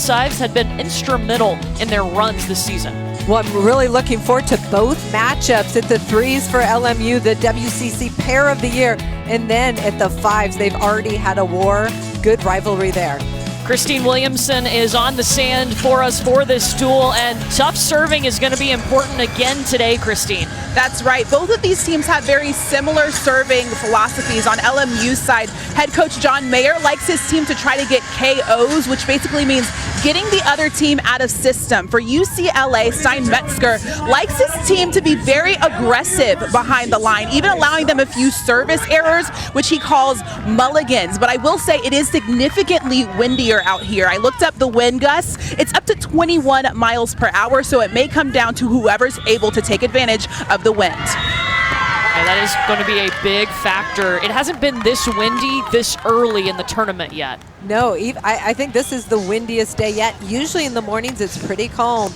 sides have been instrumental in their runs this season. Well, I'm really looking forward to both matchups. At the threes for LMU, the WCC Pair of the Year, and then at the fives, they've already had a war. Good rivalry there. Christine Williamson is on the sand for us for this duel, and tough serving is going to be important again today, Christine. That's right. Both of these teams have very similar serving philosophies. On LMU's side, head coach John Mayer likes his team to try to get KOs, which basically means getting the other team out of system. For UCLA, Stein Metzger likes his team to be very aggressive behind the line, even allowing them a few service errors, which he calls mulligans. But I will say it is significantly windier out here. I looked up the wind gusts. It's up to 21 miles per hour, so it may come down to whoever's able to take advantage of the wind. Yeah, that is going to be a big factor. It hasn't been this windy this early in the tournament yet. No, I think this is the windiest day yet. Usually in the mornings it's pretty calm,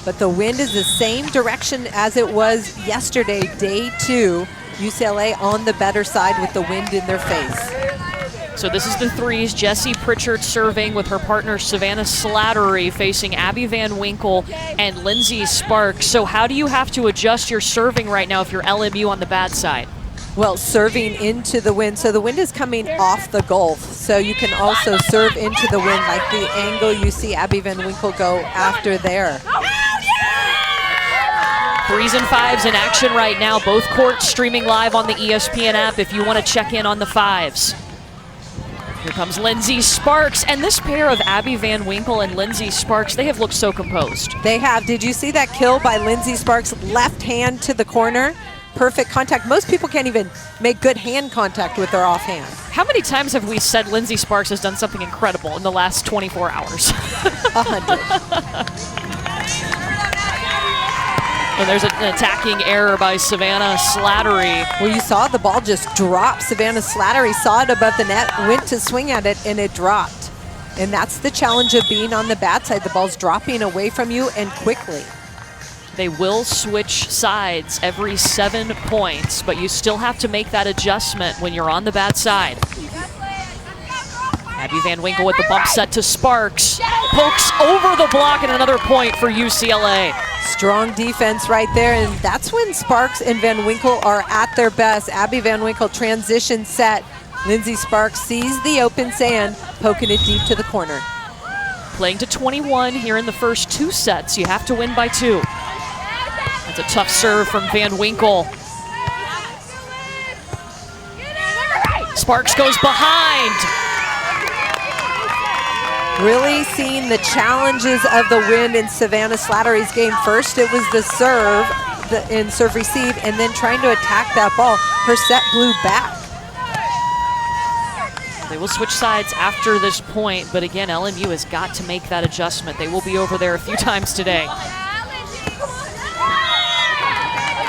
but the wind is the same direction as it was yesterday, day 2. UCLA on the better side with the wind in their face. So this is the threes. Jessie Pritchard serving with her partner Savannah Slattery facing Abby Van Winkle and Lindsay Sparks. So how do you have to adjust your serving right now if you're LMU on the bad side? Well, serving into the wind. So the wind is coming off the Gulf. So you can also serve into the wind like the angle you see Abby Van Winkle go after there. Threes and fives in action right now. Both courts streaming live on the ESPN app if you want to check in on the fives. Here comes Lindsay Sparks, and this pair of Abby Van Winkle and Lindsay Sparks, they have looked so composed. They have. Did you see that kill by Lindsay Sparks? Left hand to the corner. Perfect contact. Most people can't even make good hand contact with their offhand. How many times have we said Lindsay Sparks has done something incredible in the last 24 hours? 100. And there's an attacking error by Savannah Slattery. Well, you saw the ball just drop. Savannah Slattery saw it above the net, went to swing at it, and it dropped. And that's the challenge of being on the bad side. The ball's dropping away from you and quickly. They will switch sides every 7 points, but you still have to make that adjustment when you're on the bad side. Abby Van Winkle with the bump set to Sparks. Pokes over the block and another point for UCLA. Strong defense right there, and that's when Sparks and Van Winkle are at their best. Abby Van Winkle transition set. Lindsay Sparks sees the open sand, poking it deep to the corner. Playing to 21 here in the first 2 sets. You have to win by 2. That's a tough serve from Van Winkle. Sparks goes behind. Really seeing the challenges of the wind in Savannah Slattery's game. First, it was the serve and serve receive, and then trying to attack that ball. Her set blew back. They will switch sides after this point, but again, LMU has got to make that adjustment. They will be over there a few times today.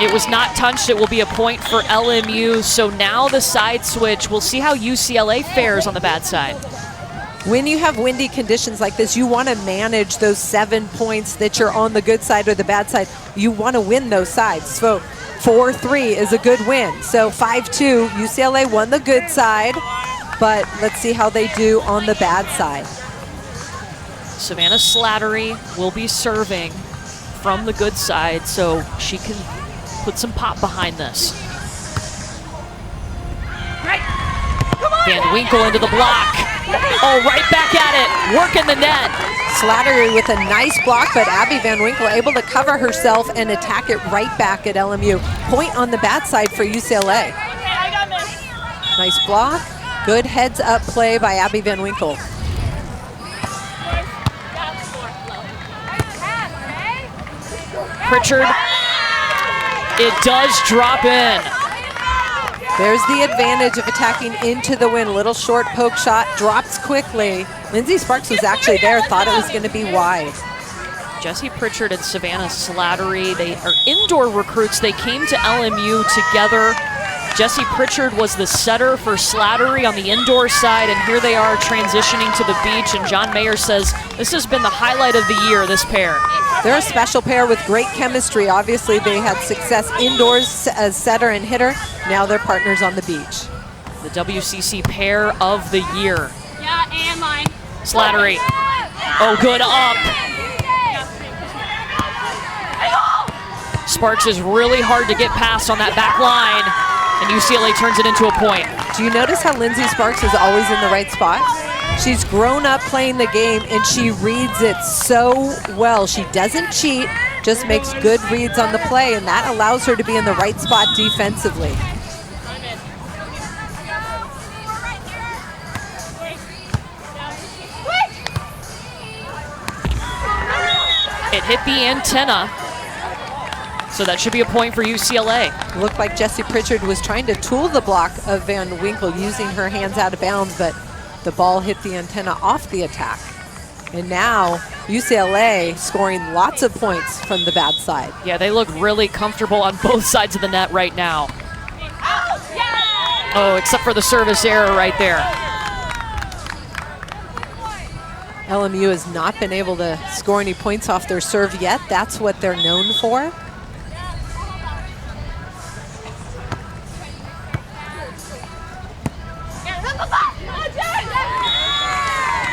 It was not touched. It will be a point for LMU. So now the side switch. We'll see how UCLA fares on the bad side. When you have windy conditions like this, you want to manage those 7 points that you're on the good side or the bad side. You want to win those sides. So 4-3 is a good win. So 5-2, UCLA won the good side, but let's see how they do on the bad side. Savannah Slattery will be serving from the good side, so she can put some pop behind this. Van Winkle into the block. Oh, right back at it, working the net. Slattery with a nice block, but Abby Van Winkle able to cover herself and attack it right back at LMU. Point on the bad side for UCLA. Nice block, good heads up play by Abby Van Winkle. Pritchard, it does drop in. There's the advantage of attacking into the wind. Little short poke shot, drops quickly. Lindsay Sparks was actually there, thought it was going to be wide. Jessie Pritchard and Savannah Slattery, they are indoor recruits. They came to LMU together. Jessie Pritchard was the setter for Slattery on the indoor side, and here they are transitioning to the beach, and John Mayer says this has been the highlight of the year, this pair. They're a special pair with great chemistry. Obviously, they had success indoors as setter and hitter. Now they're partners on the beach. The WCC pair of the year. Yeah, and mine. Slattery Oh, good up. Sparks is really hard to get past on that back line, and UCLA turns it into a point. Do you notice how Lindsay Sparks is always in the right spot? She's grown up playing the game, and she reads it so well. She doesn't cheat, just makes good reads on the play, and that allows her to be in the right spot defensively. It hit the antenna, so that should be a point for UCLA. It looked like Jessie Pritchard was trying to tool the block of Van Winkle using her hands out of bounds, but the ball hit the antenna off the attack. And now UCLA scoring lots of points from the bad side. Yeah, they look really comfortable on both sides of the net right now. Oh, except for the service error right there. LMU has not been able to score any points off their serve yet. That's what they're known for.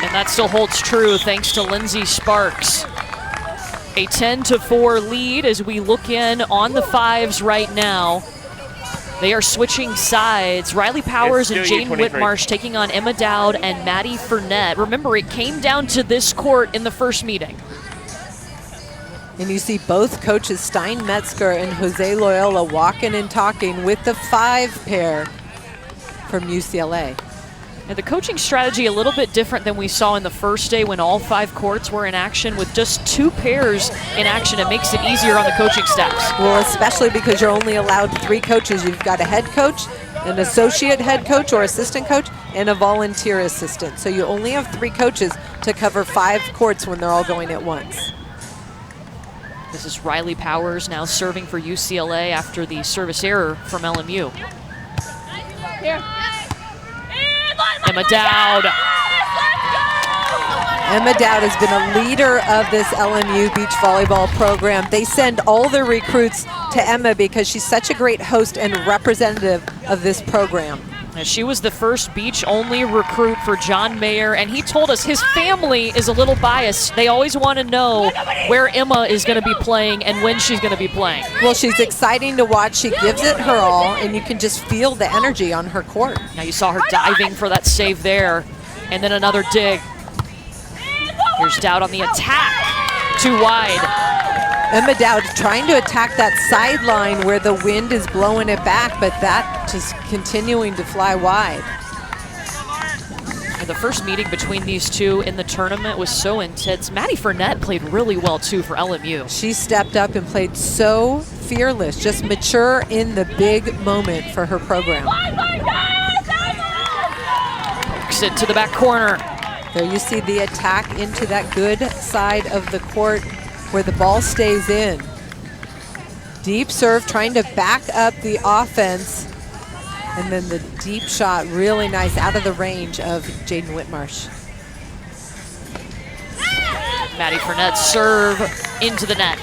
And that still holds true thanks to Lindsay Sparks. A 10-4 lead as we look in on the fives right now. They are switching sides. Riley Powers and Jane Whitmarsh taking on Emma Dowd and Maddie Fournette. Remember, it came down to this court in the first meeting. And you see both coaches, Stein Metzger and Jose Loyola, walking and talking with the 5 pair from UCLA. And the coaching strategy a little bit different than we saw in the first day when all 5 courts were in action. With just 2 pairs in action, it makes it easier on the coaching staffs. Well, especially because you're only allowed 3 coaches. You've got a head coach, an associate head coach or assistant coach, and a volunteer assistant. So you only have 3 coaches to cover 5 courts when they're all going at once. This is Riley Powers now serving for UCLA after the service error from LMU. Here. Emma Dowd. Emma Dowd has been a leader of this LMU beach volleyball program. They send all their recruits to Emma because she's such a great host and representative of this program. And she was the first beach-only recruit for John Mayer, and he told us his family is a little biased. They always want to know where Emma is going to be playing and when she's going to be playing. Well, she's exciting to watch. She gives it her all, and you can just feel the energy on her court. Now you saw her diving for that save there, and then another dig. Here's Dowd on the attack, too wide. Emma Dowd trying to attack that sideline where the wind is blowing it back, but that just continuing to fly wide. And the first meeting between these two in the tournament was so intense. Maddie Fournette played really well too for LMU. She stepped up and played so fearless, just mature in the big moment for her program. Pokes it to the back corner. There you see the attack into that good side of the court where the ball stays in. Deep serve, trying to back up the offense. And then the deep shot, really nice out of the range of Jaden Whitmarsh. Maddie Fournette serve into the net.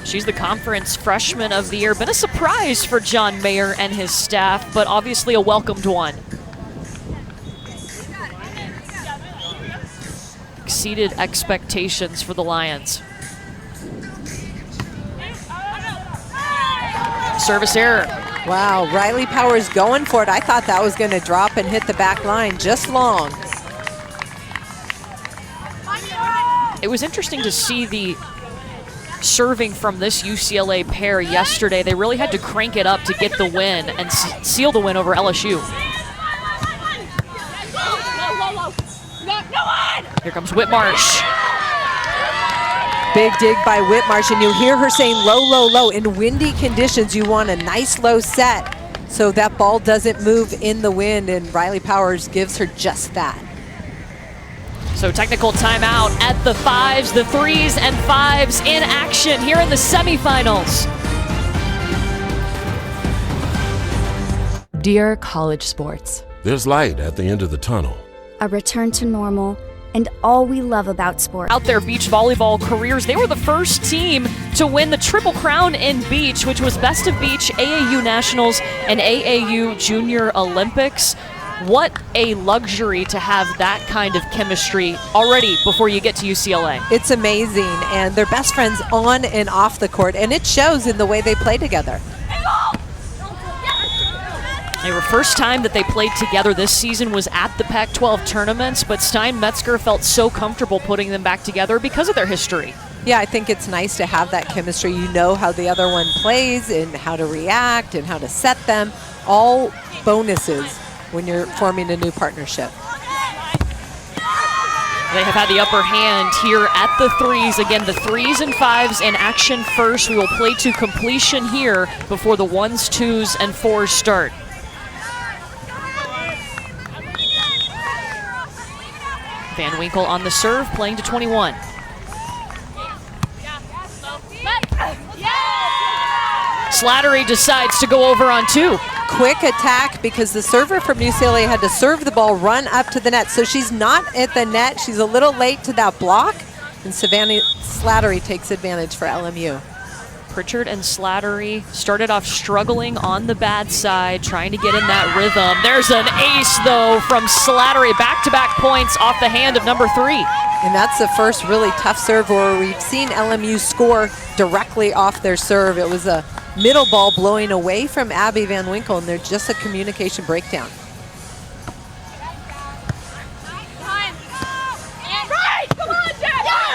She's the conference freshman of the year. Been a surprise for John Mayer and his staff, but obviously a welcomed one. Exceeded expectations for the Lions. Service error. Wow, Riley Powers going for it. I thought that was going to drop and hit the back line just long. It was interesting to see the serving from this UCLA pair yesterday. They really had to crank it up to get the win and seal the win over LSU. Here comes Whitmarsh. Big dig by Whitmarsh, and you hear her saying low, low, low. In windy conditions, you want a nice low set so that ball doesn't move in the wind, and Riley Powers gives her just that. So technical timeout at the 5s, the 3s and 5s in action here in the semifinals. Dear college sports, there's light at the end of the tunnel. A return to normal, and all we love about sports. Out their beach volleyball careers, they were the first team to win the Triple Crown in beach, which was Best of Beach, AAU Nationals, and AAU Junior Olympics. What a luxury to have that kind of chemistry already before you get to UCLA. It's amazing, and they're best friends on and off the court, and it shows in the way they play together. The first time that they played together this season was at the Pac-12 tournaments, but Stein-Metzger felt so comfortable putting them back together because of their history. Yeah, I think it's nice to have that chemistry. You know how the other one plays and how to react and how to set them. All bonuses when you're forming a new partnership. They have had the upper hand here at the threes. Again, the 3s and 5s in action first. We will play to completion here before the 1s, 2s, and 4s start. Van Winkle on the serve, playing to 21. Slattery decides to go over on 2. Quick attack because the server from UCLA had to serve the ball, run up to the net. So she's not at the net. She's a little late to that block. And Savannah Slattery takes advantage for LMU. Pritchard and Slattery started off struggling on the bad side, trying to get in that rhythm. There's an ace, though, from Slattery. Back-to-back points off the hand of number 3. And that's the first really tough serve where we've seen LMU score directly off their serve. It was a middle ball blowing away from Abby Van Winkle, and there's just a communication breakdown.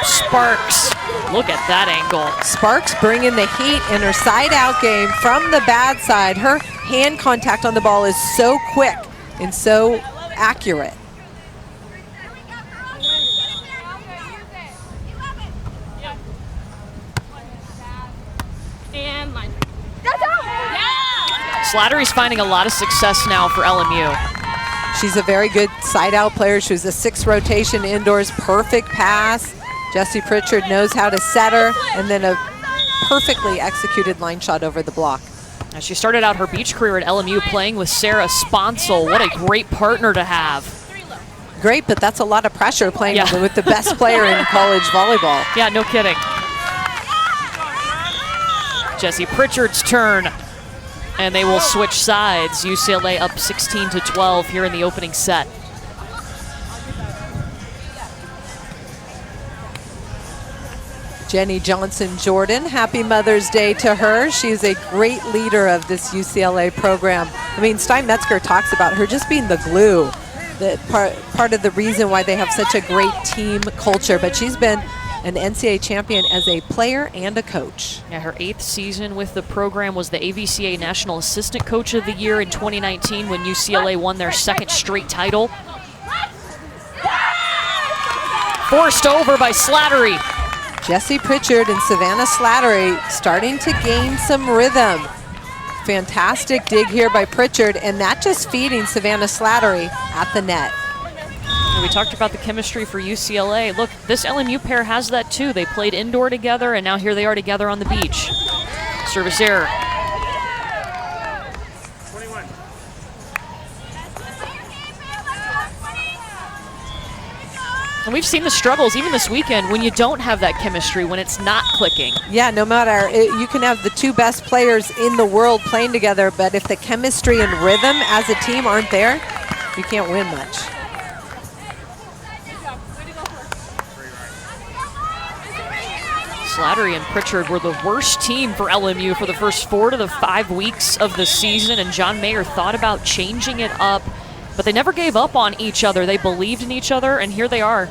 Sparks, look at that angle. Sparks bringing the heat in her side-out game from the bad side. Her hand contact on the ball is so quick and so accurate. Slattery's finding a lot of success now for LMU. She's a very good side-out player. She was a 6th rotation indoors, perfect pass. Jessie Pritchard knows how to set her, and then a perfectly executed line shot over the block. Now, she started out her beach career at LMU playing with Sarah Sponsel. What a great partner to have. Great, but that's a lot of pressure playing with the best player in college volleyball. Yeah, no kidding. Jessie Pritchard's turn. And they will switch sides. UCLA up 16-12 here in the opening set. Jenny Johnson-Jordan, happy Mother's Day to her. She's a great leader of this UCLA program. I mean, Stein-Metzger talks about her just being the glue, the part of the reason why they have such a great team culture. But she's been an NCAA champion as a player and a coach. Yeah, her 8th season with the program was the AVCA National Assistant Coach of the Year in 2019 when UCLA won their 2nd straight title. Forced over by Slattery. Jessie Pritchard and Savannah Slattery starting to gain some rhythm. Fantastic dig here by Pritchard, and that just feeding Savannah Slattery at the net. We talked about the chemistry for UCLA. Look, this LMU pair has that too. They played indoor together, and now here they are together on the beach. Service error. 21. And we've seen the struggles even this weekend when you don't have that chemistry, when it's not clicking. Yeah, no matter, you can have the 2 best players in the world playing together, but if the chemistry and rhythm as a team aren't there, you can't win much. Slattery and Pritchard were the worst team for LMU for the first 4 to 5 weeks of the season, and John Mayer thought about changing it up, but they never gave up on each other. They believed in each other, and here they are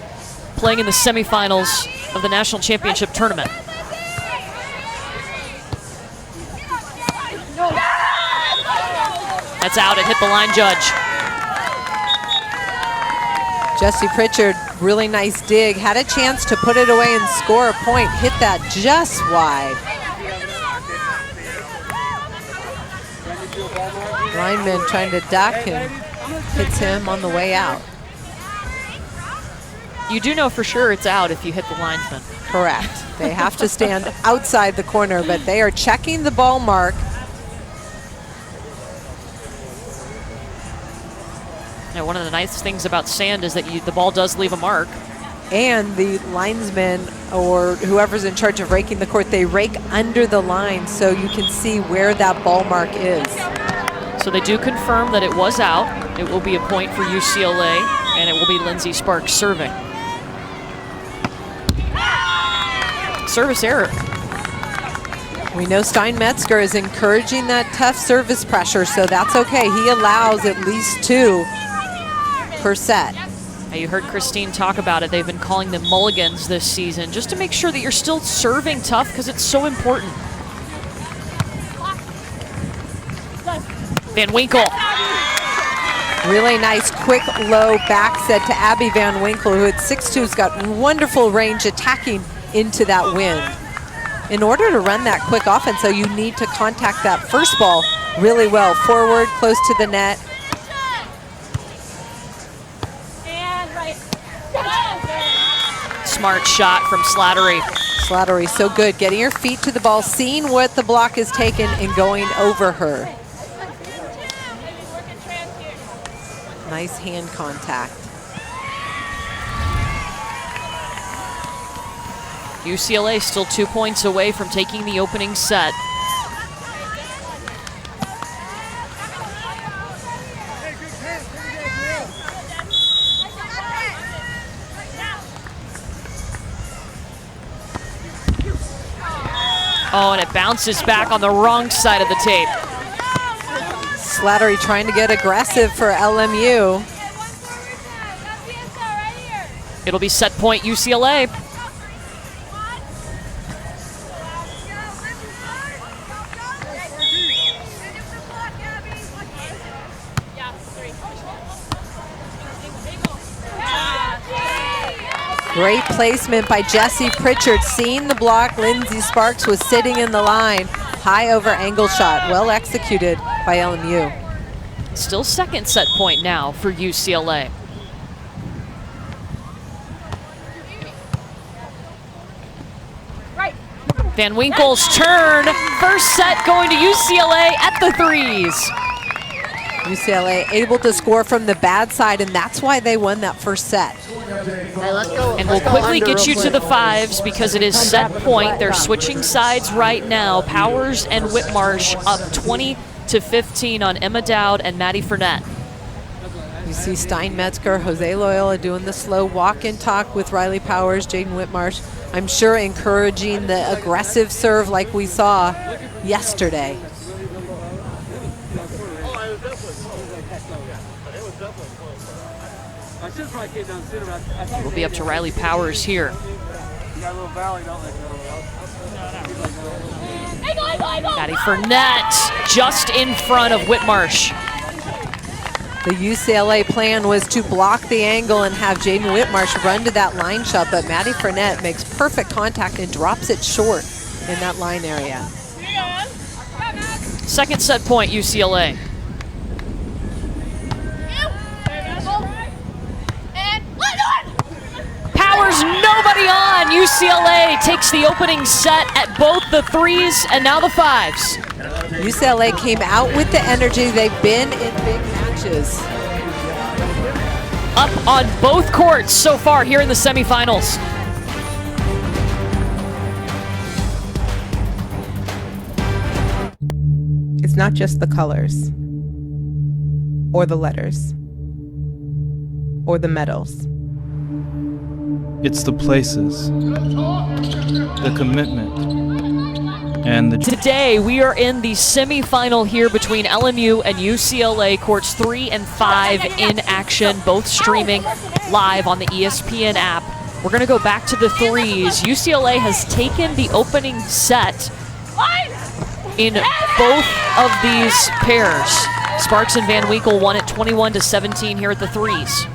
playing in the semifinals of the national championship tournament. That's out. It hit the line judge. Jessie Pritchard, really nice dig. Had a chance to put it away and score a point. Hit that just wide. Lineman trying to duck and hits him on the way out. You do know for sure it's out if you hit the linesman. Correct. They have to stand outside the corner, but they are checking the ball mark. Now, one of the nice things about sand is that the ball does leave a mark. And the linesman or whoever's in charge of raking the court, they rake under the line so you can see where that ball mark is. So they do confirm that it was out. It will be a point for UCLA, and it will be Lindsay Sparks serving. Service error. We know Steinmetzger is encouraging that tough service pressure, so that's okay. He allows at least 2 per set. Now you heard Christine talk about it. They've been calling them mulligans this season, just to make sure that you're still serving tough because it's so important. Van Winkle. Really nice, quick, low back set to Abby Van Winkle, who at 6'2", has got wonderful range attacking into that wind. In order to run that quick offense, so you need to contact that first ball really well. Forward, close to the net. Smart shot from Slattery. Slattery, so good. Getting her feet to the ball, seeing what the block is taken, and going over her. Nice hand contact. UCLA still 2 points away from taking the opening set. Oh, and it bounces back on the wrong side of the tape. Slattery trying to get aggressive for LMU. It'll be set point UCLA. Great placement by Jessie Pritchard. Seeing the block, Lindsay Sparks was sitting in the line. High over angle shot, well executed by LMU. Still second set point now for UCLA. Van Winkle's turn. First set going to UCLA at the threes. UCLA able to score from the bad side, and that's why they won that first set. And we'll quickly get you to the fives because it is set point. They're switching sides right now. Powers and Whitmarsh up 20-15 on Emma Dowd and Maddie Fournette. You see Steinmetzger, Jose Loyola doing the slow walk and talk with Riley Powers, Jaden Whitmarsh. I'm sure encouraging the aggressive serve like we saw yesterday. We'll be up to Riley Powers here. Maddie Fournette just in front of Whitmarsh. The UCLA plan was to block the angle and have Jaden Whitmarsh run to that line shot, but Maddie Fournette makes perfect contact and drops it short in that line area. Second set point, UCLA. Powers, nobody on. UCLA takes the opening set at both the threes and now the fives. UCLA came out with the energy. They've been in big matches. Up on both courts so far here in the semifinals. It's not just the colors, or the letters, or the medals. It's the places, the commitment, and the... Today, we are in the semifinal here between LMU and UCLA. Courts 3 and 5 in action, both streaming live on the ESPN app. We're going to go back to the threes. UCLA has taken the opening set in both of these pairs. Sparks and Van Winkle won it 21-17 here at the threes.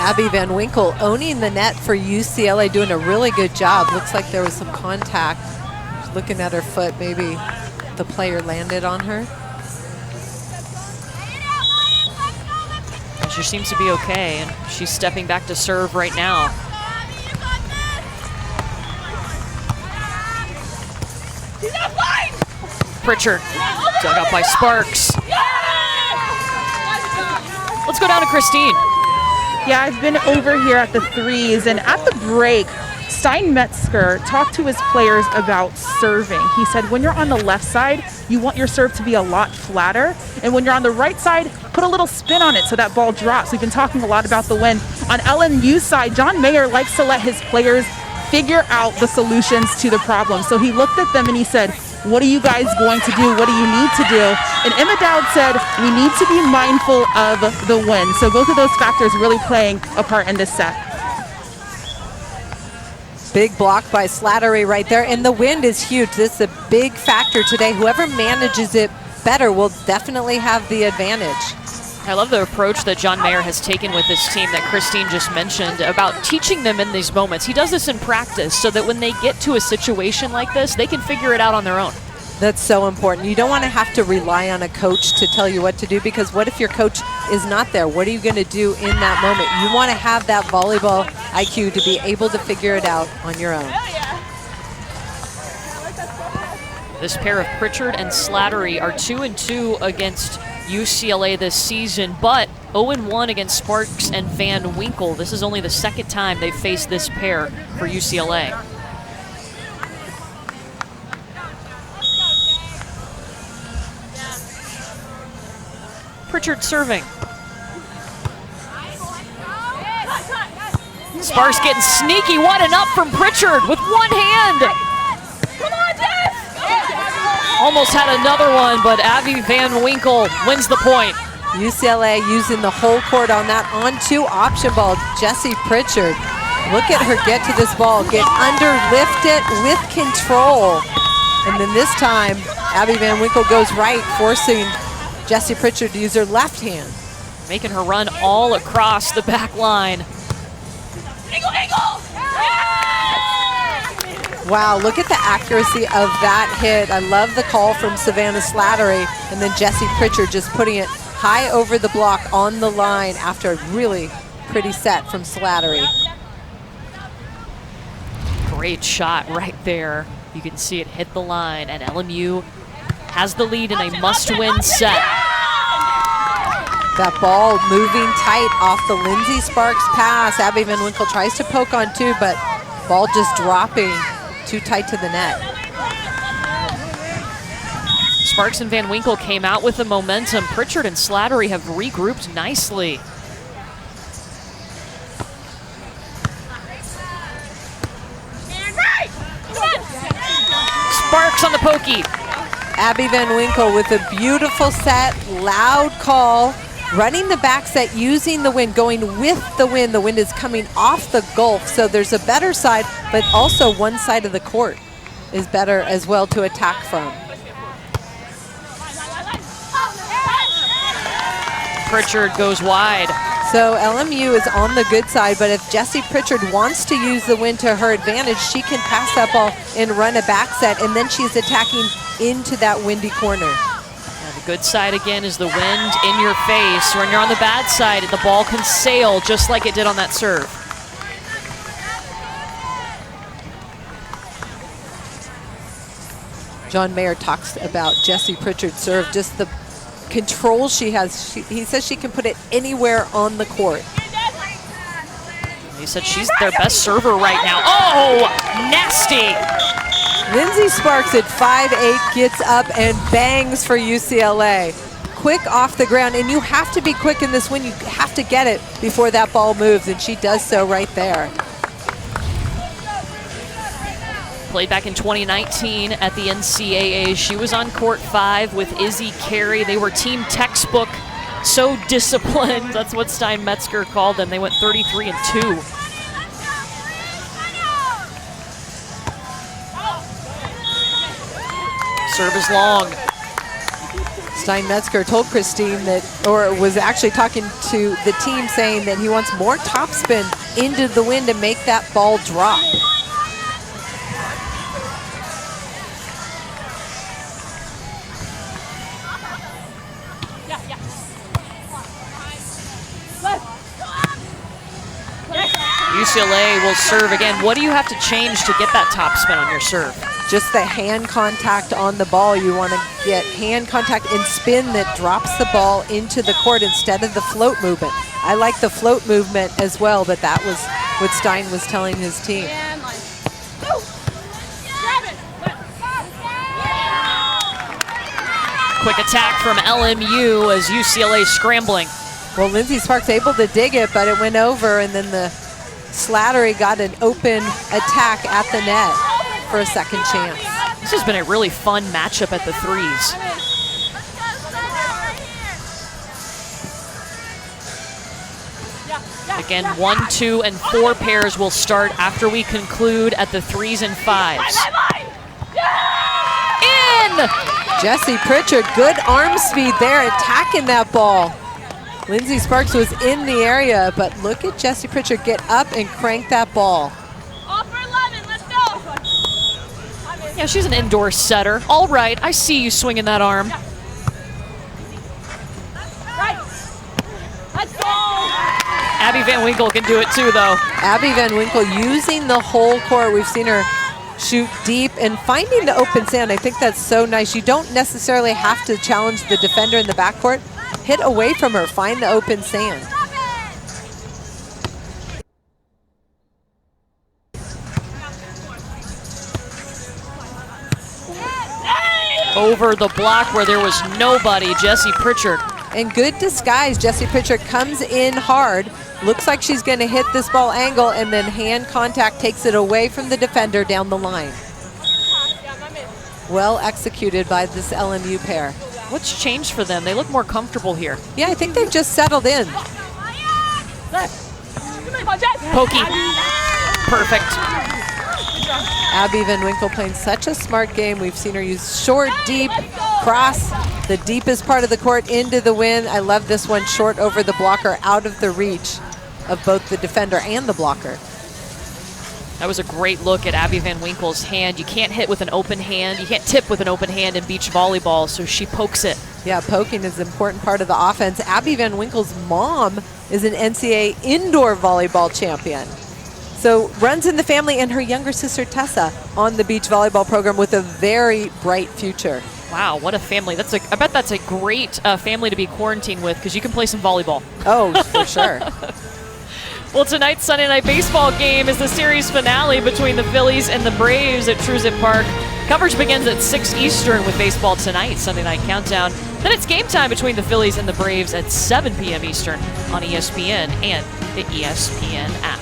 Abby Van Winkle owning the net for UCLA, doing a really good job. Looks like there was some contact. Looking at her foot, maybe the player landed on her. She seems to be okay, and she's stepping back to serve right now. Pritchard, dug up by Sparks. Let's go down to Christine. Yeah, I've been over here at the threes, and at the break, Steinmetzger talked to his players about serving. He said, when you're on the left side, you want your serve to be a lot flatter. And when you're on the right side, put a little spin on it so that ball drops. We've been talking a lot about the wind. On LMU's side, John Mayer likes to let his players figure out the solutions to the problem. So he looked at them and he said, what are you guys going to do? What do you need to do? And Emma Dowd said, we need to be mindful of the wind. So both of those factors really playing a part in this set. Big block by Slattery right there, and the wind is huge. This is a big factor today. Whoever manages it better will definitely have the advantage. I love the approach that John Mayer has taken with this team that Christine just mentioned about teaching them in these moments. He does this in practice so that when they get to a situation like this, they can figure it out on their own. That's so important. You don't want to have to rely on a coach to tell you what to do, because what if your coach is not there? What are you going to do in that moment? You want to have that volleyball IQ to be able to figure it out on your own. This pair of Pritchard and Slattery are 2-2 against UCLA this season, but 0-1 against Sparks and Van Winkle. This is only the second time they've faced this pair for UCLA. Pritchard serving. Sparks getting sneaky, 1-up from Pritchard with one hand. Almost had another one, but Abby Van Winkle wins the point. UCLA using the whole court on that on-2 option ball. Jessie Pritchard, look at her get to this ball, get under, lift it with control. And then this time, Abby Van Winkle goes right, forcing Jessie Pritchard to use her left hand. Making her run all across the back line. Wow, look at the accuracy of that hit. I love the call from Savannah Slattery, and then Jessie Pritchard just putting it high over the block on the line after a really pretty set from Slattery. Great shot right there. You can see it hit the line, and LMU has the lead in a must-win set. That ball moving tight off the Lindsay Sparks pass. Abby Van Winkle tries to poke on two, but ball just dropping too tight to the net. Sparks and Van Winkle came out with the momentum. Pritchard and Slattery have regrouped nicely. Sparks on the pokey. Abby Van Winkle with a beautiful set, loud call, running the back set, using the wind, going with the wind. The wind is coming off the Gulf, so there's a better side, but also one side of the court is better as well to attack from. Pritchard goes wide. So LMU is on the good side, but if Jessie Pritchard wants to use the wind to her advantage, she can pass that ball and run a back set, and then she's attacking into that windy corner. Now the good side again is the wind in your face. When you're on the bad side, the ball can sail just like it did on that serve. John Mayer talks about Jessie Pritchard's serve, just the control she has. He says she can put it anywhere on the court. He said she's their best server right now. Oh, nasty. Lindsay Sparks at 5'8" gets up and bangs for UCLA. Quick off the ground, and you have to be quick in this win. You have to get it before that ball moves, and she does so right there. Played back in 2019 at the NCAA. She was on court 5 with Izzy Carey. They were team textbook, so disciplined. That's what Steinmetzger called them. They went 33-2. Serve is long. Steinmetzger told Christine that, or was actually talking to the team, saying that he wants more topspin into the wind to make that ball drop. UCLA will serve again. What do you have to change to get that topspin on your serve? Just the hand contact on the ball. You want to get hand contact and spin that drops the ball into the court instead of the float movement. I like the float movement as well, but that was what Stein was telling his team. quick attack from LMU as UCLA scrambling. Well, Lindsay Sparks able to dig it, but it went over, and then the Slattery got an open attack at the net for a second chance. This has been a really fun matchup at the threes. Again, 1, 2, and 4 pairs will start after we conclude at the 3s and 5s. In! Jessie Pritchard, good arm speed there, attacking that ball. Lindsay Sparks was in the area, but look at Jessie Pritchard get up and crank that ball. Yeah, she's an indoor setter. All right, I see you swinging that arm. Abby Van Winkle can do it too, though. Abby Van Winkle using the whole court. We've seen her shoot deep and finding the open sand. I think that's so nice. You don't necessarily have to challenge the defender in the backcourt. Hit away from her, find the open sand. Over the block where there was nobody, Jessie Pritchard. And good disguise, Jessie Pritchard comes in hard. Looks like she's gonna hit this ball angle, and then hand contact takes it away from the defender down the line. Well executed by this LMU pair. What's changed for them? They look more comfortable here. Yeah, I think they've just settled in. Pokey. Perfect. Abby Van Winkle playing such a smart game. We've seen her use short, deep, cross, the deepest part of the court into the win. I love this one, short over the blocker, out of the reach of both the defender and the blocker. That was a great look at Abby Van Winkle's hand. You can't hit with an open hand. You can't tip with an open hand in beach volleyball, so she pokes it. Yeah, poking is an important part of the offense. Abby Van Winkle's mom is an NCAA indoor volleyball champion. So runs in the family, and her younger sister Tessa on the beach volleyball program with a very bright future. Wow, what a family. I bet that's a great family to be quarantined with, because you can play some volleyball. Oh, for sure. Well, tonight's Sunday Night Baseball game is the series finale between the Phillies and the Braves at Truist Park. Coverage begins at 6 Eastern with baseball tonight, Sunday Night Countdown. Then it's game time between the Phillies and the Braves at 7 p.m. Eastern on ESPN and the ESPN app.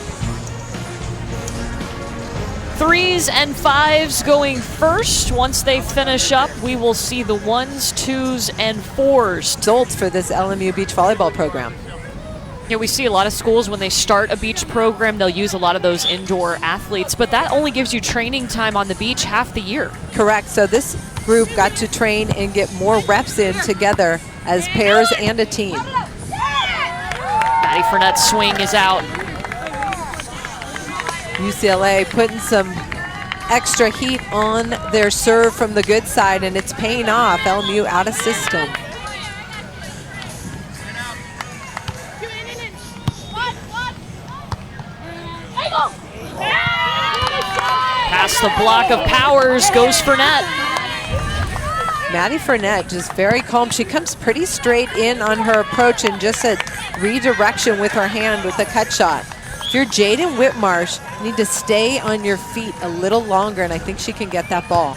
3s and 5s going first. Once they finish up, we will see the 1s, 2s, and 4s. Results for this LMU beach volleyball program. Yeah, we see a lot of schools when they start a beach program, they'll use a lot of those indoor athletes, but that only gives you training time on the beach half the year. Correct. So this group got to train and get more reps in together as pairs and a team. Maddie Fournette's swing is out. UCLA putting some extra heat on their serve from the good side, and it's paying off. LMU out of system. Past the block of Powers goes Fournette. Maddie Fournette just very calm. She comes pretty straight in on her approach and just a redirection with her hand with a cut shot. If you're Jaden Whitmarsh, you need to stay on your feet a little longer, and I think she can get that ball.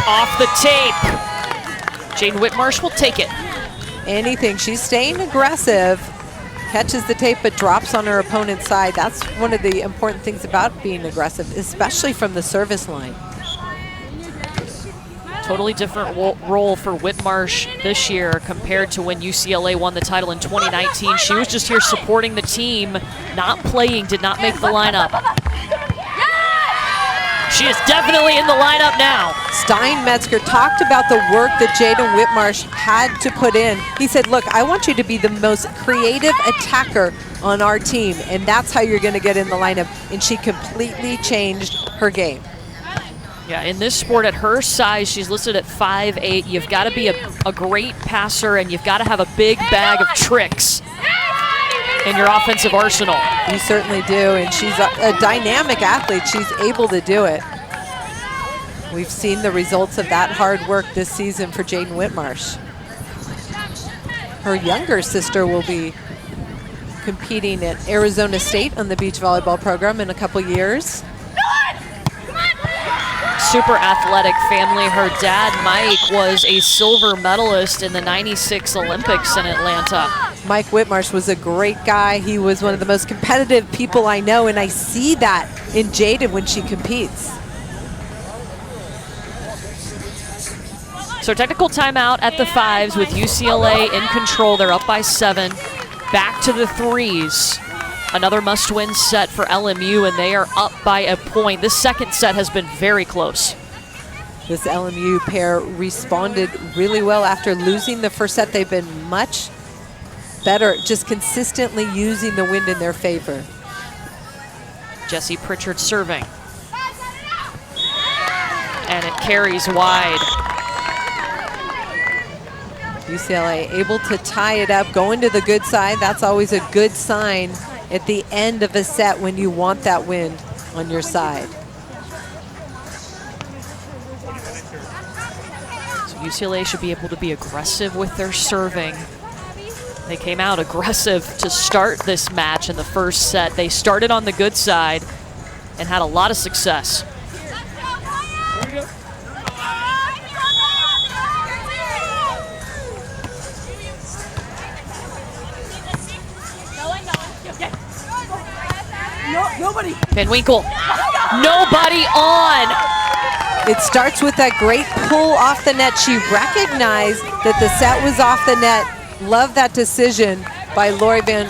Off the tape. Jaden Whitmarsh will take it. Anything. She's staying aggressive, catches the tape, but drops on her opponent's side. That's one of the important things about being aggressive, especially from the service line. Totally different role for Whitmarsh this year compared to when UCLA won the title in 2019. She was just here supporting the team, not playing, did not make the lineup. She is definitely in the lineup now. Steinmetzger talked about the work that Jaden Whitmarsh had to put in. He said, look, I want you to be the most creative attacker on our team, and that's how you're going to get in the lineup. And she completely changed her game. Yeah, in this sport at her size, she's listed at 5'8". You've got to be a great passer, and you've got to have a big bag of tricks in your offensive arsenal. You certainly do, and she's a dynamic athlete. She's able to do it. We've seen the results of that hard work this season for Jaden Whitmarsh. Her younger sister will be competing at Arizona State on the beach volleyball program in a couple years. super athletic family. Her dad, Mike, was a silver medalist in the '96 Olympics in Atlanta. Mike Whitmarsh was a great guy. He was one of the most competitive people I know, and I see that in Jaden when she competes. So technical timeout at the 5s with UCLA in control. They're up by 7. Back to the 3s. Another must-win set for LMU, and they are up by a point. This second set has been very close. This LMU pair responded really well after losing the first set. They've been much better, just consistently using the wind in their favor. Jessie Pritchard serving. And it carries wide. UCLA able to tie it up, going to the good side. That's always a good sign at the end of a set when you want that wind on your side. So UCLA should be able to be aggressive with their serving. They came out aggressive to start this match in the first set. They started on the good side and had a lot of success. Van Winkle, nobody on. It starts with that great pull off the net. She recognized that the set was off the net. Love that decision by Lori Van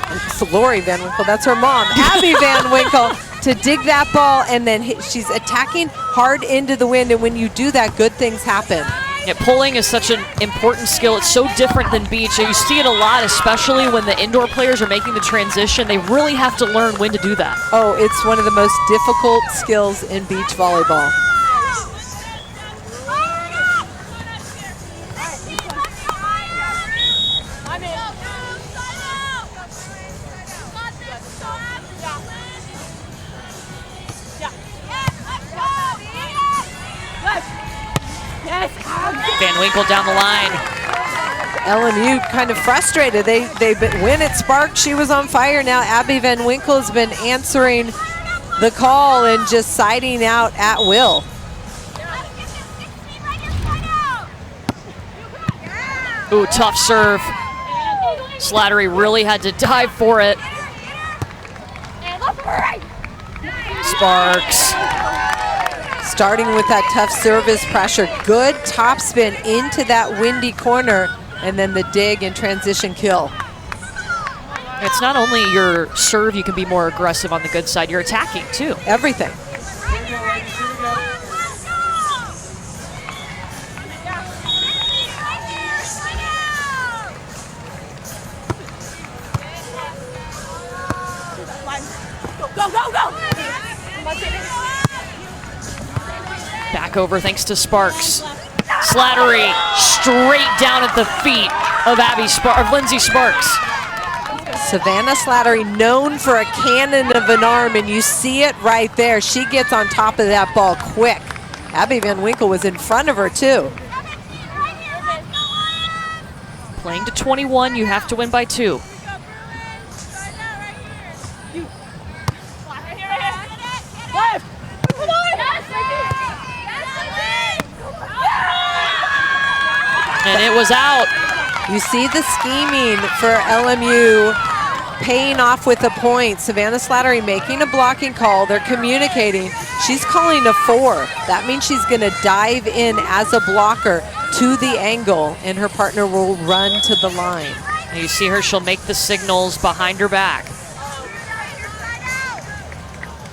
Winkle, that's her mom, Abby Van Winkle, to dig that ball, and then she's attacking hard into the wind, and when you do that, good things happen. Yeah, pulling is such an important skill. It's so different than beach. You see it a lot, especially when the indoor players are making the transition. They really have to learn when to do that. Oh, it's one of the most difficult skills in beach volleyball. Van Winkle down the line. LMU kind of frustrated. They win at Spark. She was on fire. Now Abby Van Winkle has been answering the call and just siding out at will. Ooh, tough serve. Slattery really had to dive for it. Sparks. Starting with that tough service pressure. Good topspin into that windy corner, and then the dig and transition kill. It's not only your serve, you can be more aggressive on the good side, you're attacking too. Everything. Back over thanks to Sparks. Slattery straight down at the feet of Lindsay Sparks. Savannah Slattery, known for a cannon of an arm, and you see it right there. She gets on top of that ball quick. Abby Van Winkle was in front of her too. Playing to 21, you have to win by 2. And it was out. You see the scheming for LMU paying off with a point. Savannah Slattery making a blocking call. They're communicating. She's calling a 4. That means she's going to dive in as a blocker to the angle, and her partner will run to the line. And you see her, she'll make the signals behind her back.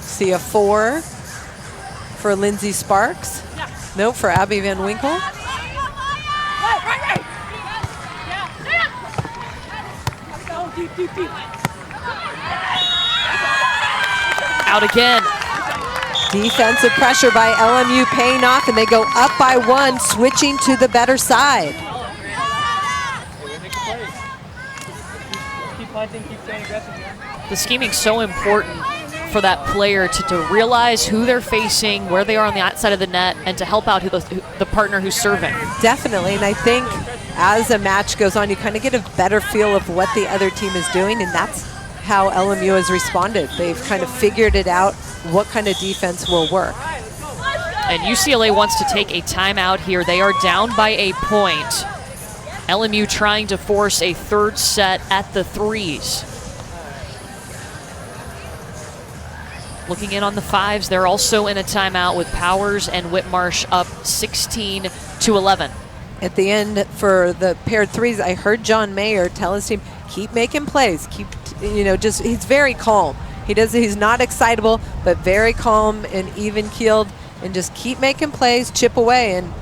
See a 4 for Lindsay Sparks. No, for Abby Van Winkle. Out again. Defensive pressure by LMU paying off, and they go up by 1, switching to the better side. The scheming's so important for that player to realize who they're facing, where they are on the outside of the net, and to help out the partner who's serving. Definitely, and I think as a match goes on, you kind of get a better feel of what the other team is doing, and that's how LMU has responded. They've kind of figured it out, what kind of defense will work. And UCLA wants to take a timeout here. They are down by a point. LMU trying to force a third set at the threes. Looking in on the fives, they're also in a timeout with Powers and Whitmarsh up 16-11. At the end for the paired threes, I heard John Mayer tell his team, keep making plays, keep, he's very calm. He's not excitable, but very calm and even keeled, and just keep making plays, chip away, and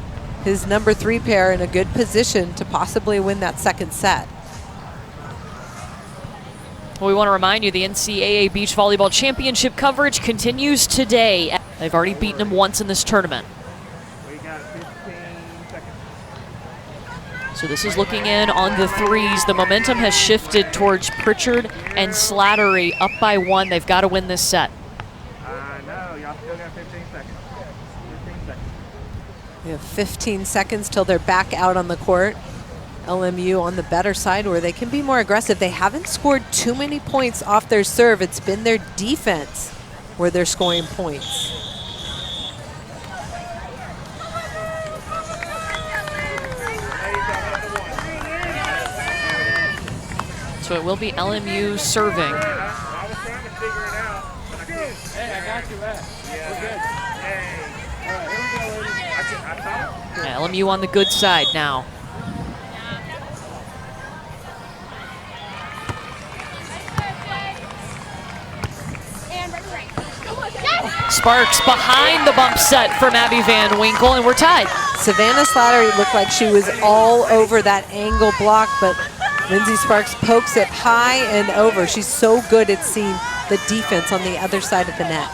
his number 3 pair in a good position to possibly win that second set. Well, we want to remind you the NCAA Beach Volleyball Championship coverage continues today. They've already beaten them once in this tournament. So this is looking in on the threes. The momentum has shifted towards Pritchard and Slattery up by 1. They've got to win this set. No, y'all still got 15 seconds. 15 seconds. We have 15 seconds till they're back out on the court. LMU on the better side where they can be more aggressive. They haven't scored too many points off their serve. It's been their defense where they're scoring points. So it will be LMU serving. I was trying to figure it out, but I couldn't. Hey, I got you back. Yeah. We're good. Hey. All right, here we go, ladies. I LMU on the good side now. Sparks behind the bump set from Abby Van Winkle, and we're tied. Savannah Slattery looked like she was all over that angle block, but Lindsay Sparks pokes it high and over. She's so good at seeing the defense on the other side of the net.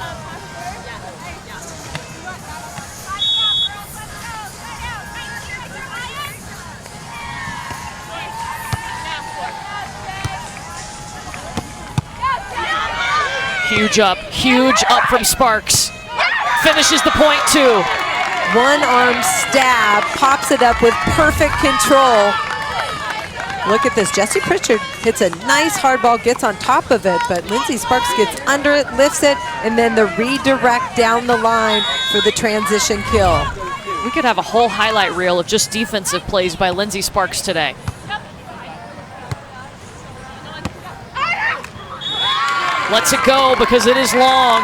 Huge up from Sparks. Finishes the point too. One arm stab, pops it up with perfect control. Look at this, Jessie Pritchard hits a nice hard ball, gets on top of it, but Lindsay Sparks gets under it, lifts it, and then the redirect down the line for the transition kill. We could have a whole highlight reel of just defensive plays by Lindsay Sparks today. Lets it go because it is long.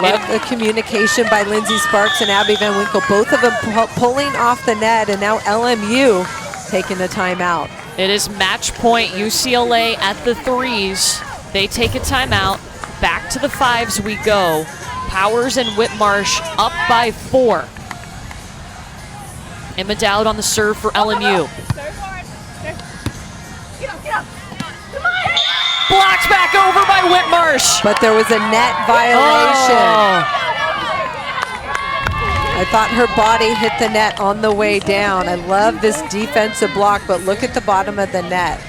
Love the communication by Lindsay Sparks and Abby Van Winkle, both of them pulling off the net, and now LMU taking a timeout. It is match point UCLA at the threes. They take a timeout. Back to the fives we go. Powers and Whitmarsh up by 4. Emma Dowd on the serve for LMU. Blocked back over by Whitmarsh. But there was a net violation. I thought her body hit the net on the way down. I love this defensive block, but look at the bottom of the net.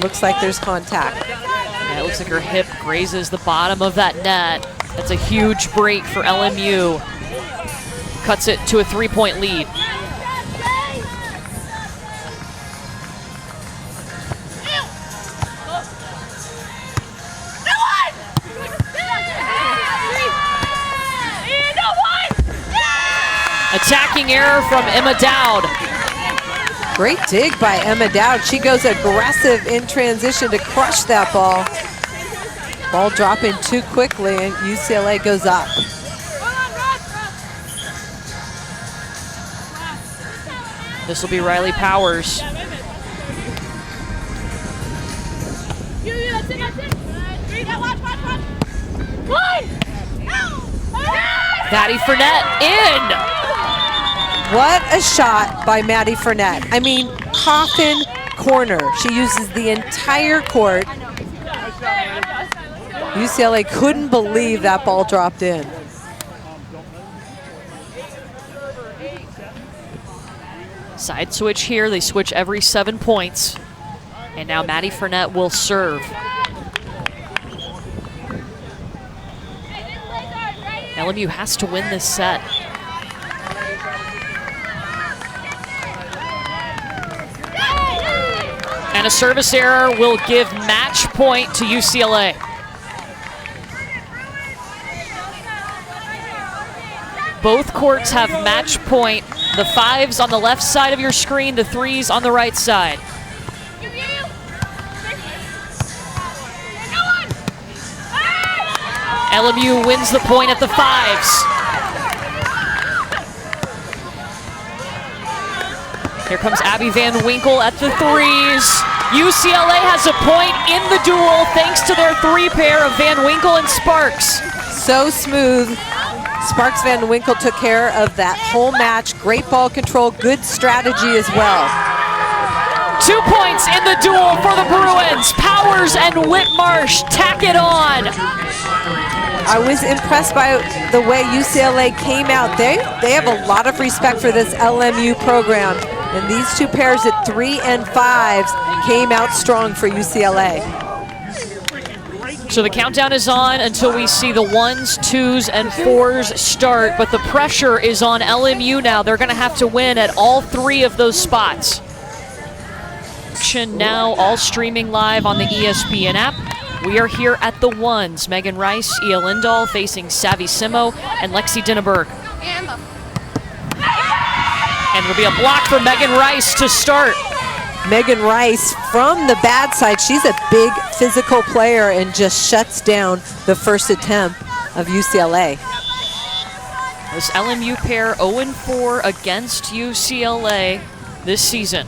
Looks like there's contact. Yeah, it looks like her hip grazes the bottom of that net. That's a huge break for LMU. Cuts it to a 3-point lead. Attacking error from Emma Dowd. Great dig by Emma Dowd. She goes aggressive in transition to crush that ball. Ball dropping too quickly, and UCLA goes up. This will be Riley Powers. Maddie Fournette in. What a shot by Maddie Fournette. I mean, coffin corner. She uses the entire court. UCLA couldn't believe that ball dropped in. Side switch here. They switch every 7 points. And now Maddie Fournette will serve. LMU has to win this set. And a service error will give match point to UCLA. Both courts have match point. The 5s on the left side of your screen, the 3s on the right side. LMU wins the point at the 5s. Here comes Abby Van Winkle at the 3s. UCLA has a point in the duel thanks to their 3 pair of Van Winkle and Sparks. So smooth. Sparks Van Winkle took care of that whole match. Great ball control, good strategy as well. 2 points in the duel for the Bruins. Powers and Whitmarsh tack it on. I was impressed by the way UCLA came out. They have a lot of respect for this LMU program. And these 2 pairs at 3 and 5s came out strong for UCLA. So the countdown is on until we see the 1s, 2s, and 4s start, but the pressure is on LMU now. They're gonna have to win at all 3 of those spots. Action now, all streaming live on the ESPN app. We are here at the 1s. Megan Rice, Ia Lindahl facing Savvy Simo and Lexi Dinneberg. And it'll be a block for Megan Rice to start. Megan Rice from the bad side. She's a big physical player and just shuts down the first attempt of UCLA. This LMU pair 0-4 against UCLA this season.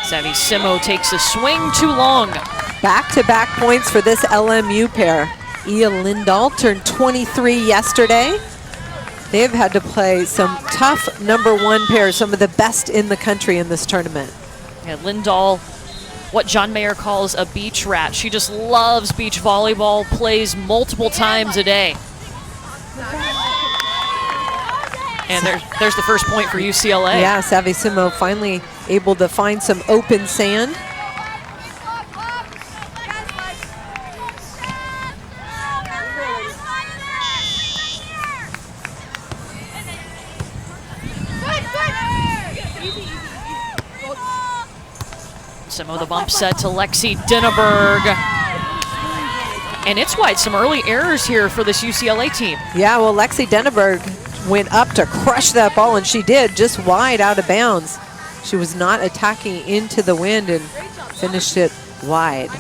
Savvy Simo takes a swing too long. Back-to-back points for this LMU pair. Ia Lindahl turned 23 yesterday. They've had to play some tough #1 pairs, some of the best in the country in this tournament. Yeah, Lindahl, what John Mayer calls a beach rat. She just loves beach volleyball, plays multiple times a day. And there's the first point for UCLA. Yeah, Savvy Simo finally able to find some open sand. Simo the bump set to Lexi Dinneberg. And it's wide, some early errors here for this UCLA team. Yeah, well, Lexi Dinneberg went up to crush that ball, and she did, just wide out of bounds. She was not attacking into the wind and finished it wide.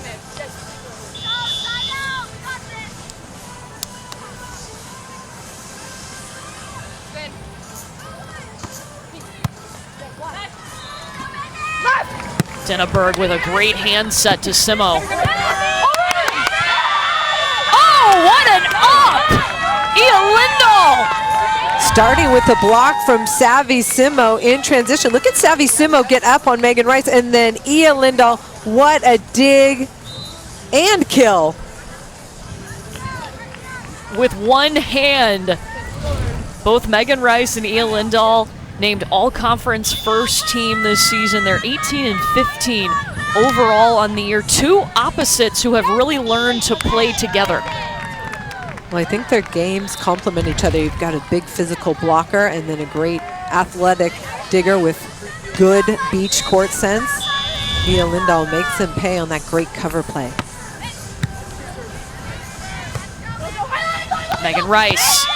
Dinneberg with a great hand set to Simo. Oh, what an up! Ia Lindahl! Starting with a block from Savvy Simo in transition. Look at Savvy Simo get up on Megan Rice, and then Ia Lindahl, what a dig and kill. With one hand, both Megan Rice and Ia Lindahl named all-conference first team this season. They're 18 and 15 overall on the year. 2 opposites who have really learned to play together. Well, I think their games complement each other. You've got a big physical blocker and then a great athletic digger with good beach court sense. Ia Lindahl makes them pay on that great cover play. Megan Rice,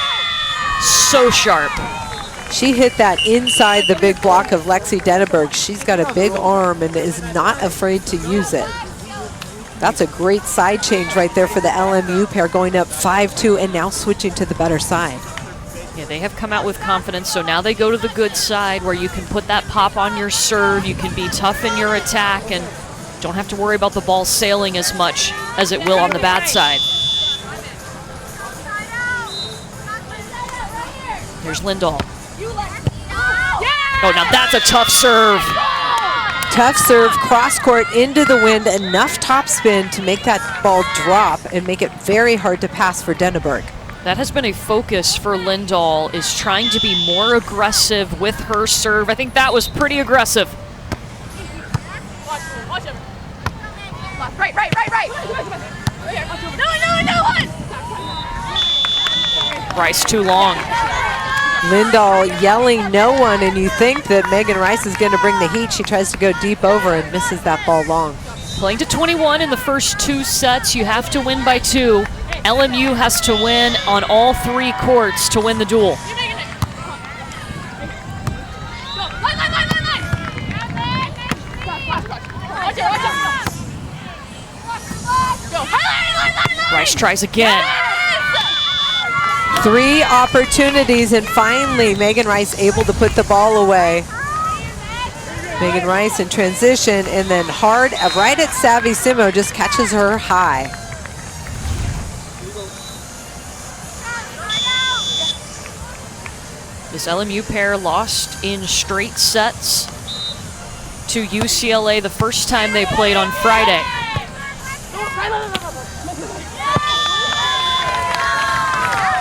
so sharp. She hit that inside the big block of Lexi Dinneberg. She's got a big arm and is not afraid to use it. That's a great side change right there for the LMU pair, going up 5-2 and now switching to the better side. Yeah, they have come out with confidence, so now they go to the good side where you can put that pop on your serve, you can be tough in your attack, and don't have to worry about the ball sailing as much as it will on the bad side. Here's Lindahl. Oh, now that's a tough serve. Tough serve, cross court into the wind, enough topspin to make that ball drop and make it very hard to pass for Dinneberg. That has been a focus for Lindahl, is trying to be more aggressive with her serve. I think that was pretty aggressive. Watch him. Right. No. Rice too long. Lindahl yelling no one, and you think that Megan Rice is going to bring the heat. She tries to go deep over and misses that ball long. Playing to 21 in the first 2 sets. You have to win by 2. LMU has to win on all 3 courts to win the duel. Rice tries again. 3 opportunities, and finally Megan Rice able to put the ball away. Megan Rice in transition, and then hard right at Savvy Simo, just catches her high. This LMU pair lost in straight sets to UCLA the first time they played on Friday.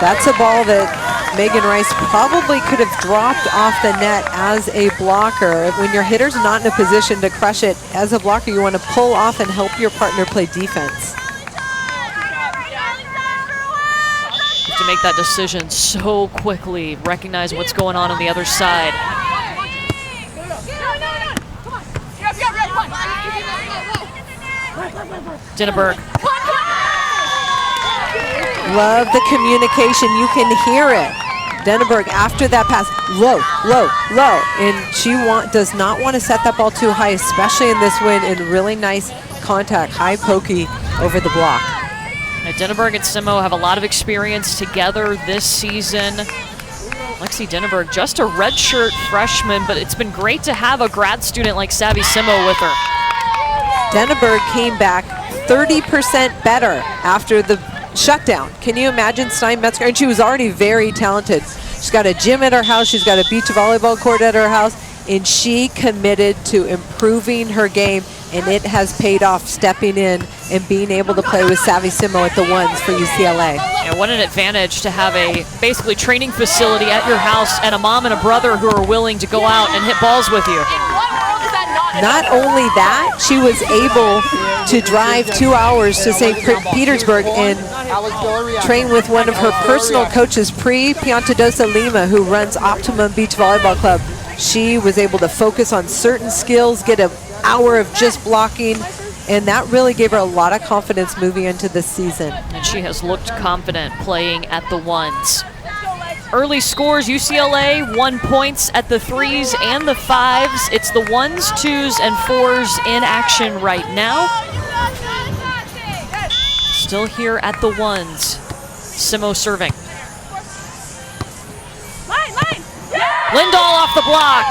That's a ball that Megan Rice probably could have dropped off the net as a blocker. When your hitter's not in a position to crush it, as a blocker, you want to pull off and help your partner play defense. You have to make that decision so quickly, recognize what's going on the other side. Dinneberg. Love the communication. You can hear it. Dinneberg after that pass, low, low, low. And she does not want to set that ball too high, especially in this win, and really nice contact, high pokey over the block. Now, Dinneberg and Simo have a lot of experience together this season. Lexi Dinneberg, just a redshirt freshman, but it's been great to have a grad student like Savvy Simo with her. Dinneberg came back 30% better after the shutdown. Can you imagine Stein-Metzger? And she was already very talented. She's got a gym at her house. She's got a beach volleyball court at her house. And she committed to improving her game, and it has paid off, stepping in and being able to play with Savvy Simo at the ones for UCLA. Yeah, what an advantage to have a basically training facility at your house and a mom and a brother who are willing to go out and hit balls with you. Not only that, she was able to drive 2 hours to St. Petersburg and train with one of her personal coaches, Pri Piantadosa Lima, who runs Optimum Beach Volleyball Club. She was able to focus on certain skills, get an hour of just blocking, and that really gave her a lot of confidence moving into this season. And she has looked confident playing at the ones. Early scores, UCLA 1 points at the 3s and the 5s. It's the 1s, 2s, and 4s in action right now. Still here at the 1s. Simo serving. Lindahl off the block.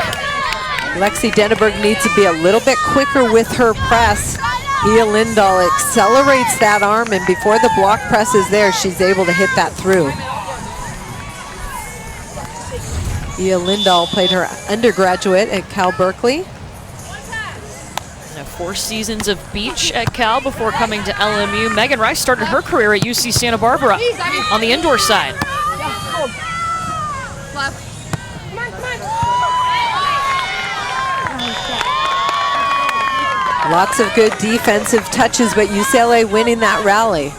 Lexi Dinneberg needs to be a little bit quicker with her press. Ia Lindahl accelerates that arm, and before the block press is there, she's able to hit that through. Ia Lindahl played her undergraduate at Cal Berkeley. 4 seasons of beach at Cal before coming to LMU. Megan Rice started her career at UC Santa Barbara on the indoor side. Lots of good defensive touches, but UCLA winning that rally.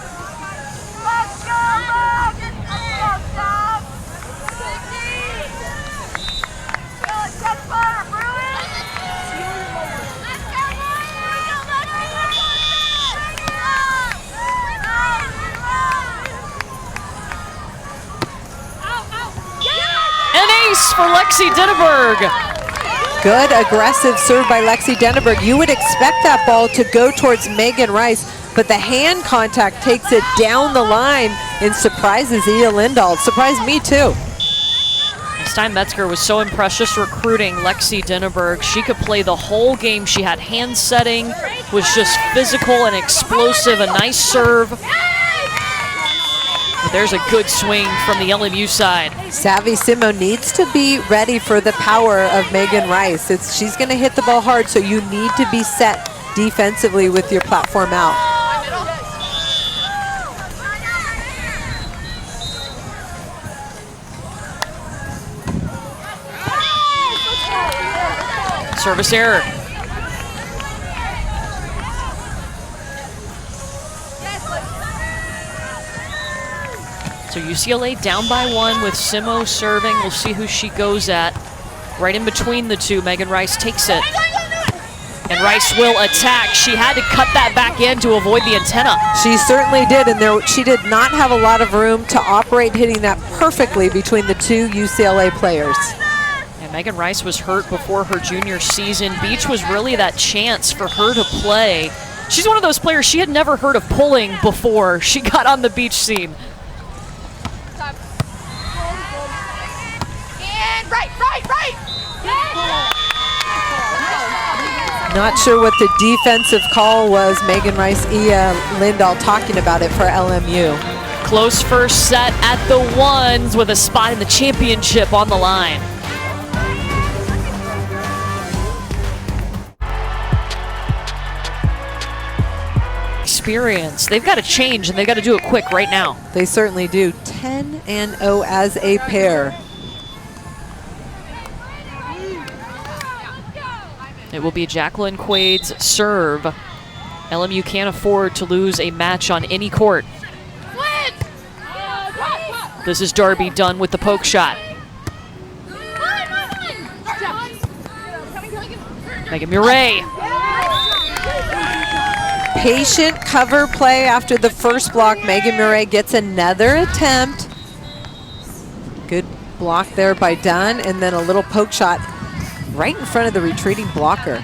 For Lexi Dinneberg. Good aggressive serve by Lexi Dinneberg. You would expect that ball to go towards Megan Rice, but the hand contact takes it down the line and surprises Ia Lindahl. Surprised me too. Stein-Metzger was so impressed just recruiting Lexi Dinneberg. She could play the whole game. She had hand setting, was just physical and explosive, a nice serve. But there's a good swing from the LMU side. Savvy Simo needs to be ready for the power of Megan Rice. She's going to hit the ball hard, so you need to be set defensively with your platform out. Service error. So UCLA down by 1 with Simo serving. We'll see who she goes at. Right in between the two, Megan Rice takes it. And Rice will attack. She had to cut that back in to avoid the antenna. She certainly did, and she did not have a lot of room to operate, hitting that perfectly between the two UCLA players. And Megan Rice was hurt before her junior season. Beach was really that chance for her to play. She's one of those players, she had never heard of pulling before she got on the beach scene. And right. Not sure what the defensive call was. Megan Rice, Ia Lindahl talking about it for LMU. Close first set at the ones with a spot in the championship on the line. Experience. They've got to change, and they've got to do it quick right now. They certainly do. 10-0 as a pair. It will be Jacqueline Quaid's serve. LMU can't afford to lose a match on any court. This is Darby Dunn with the poke shot. Megan Murray. Patient cover play after the first block. Megan Murray gets another attempt. Good block there by Dunn, and then a little poke shot right in front of the retreating blocker.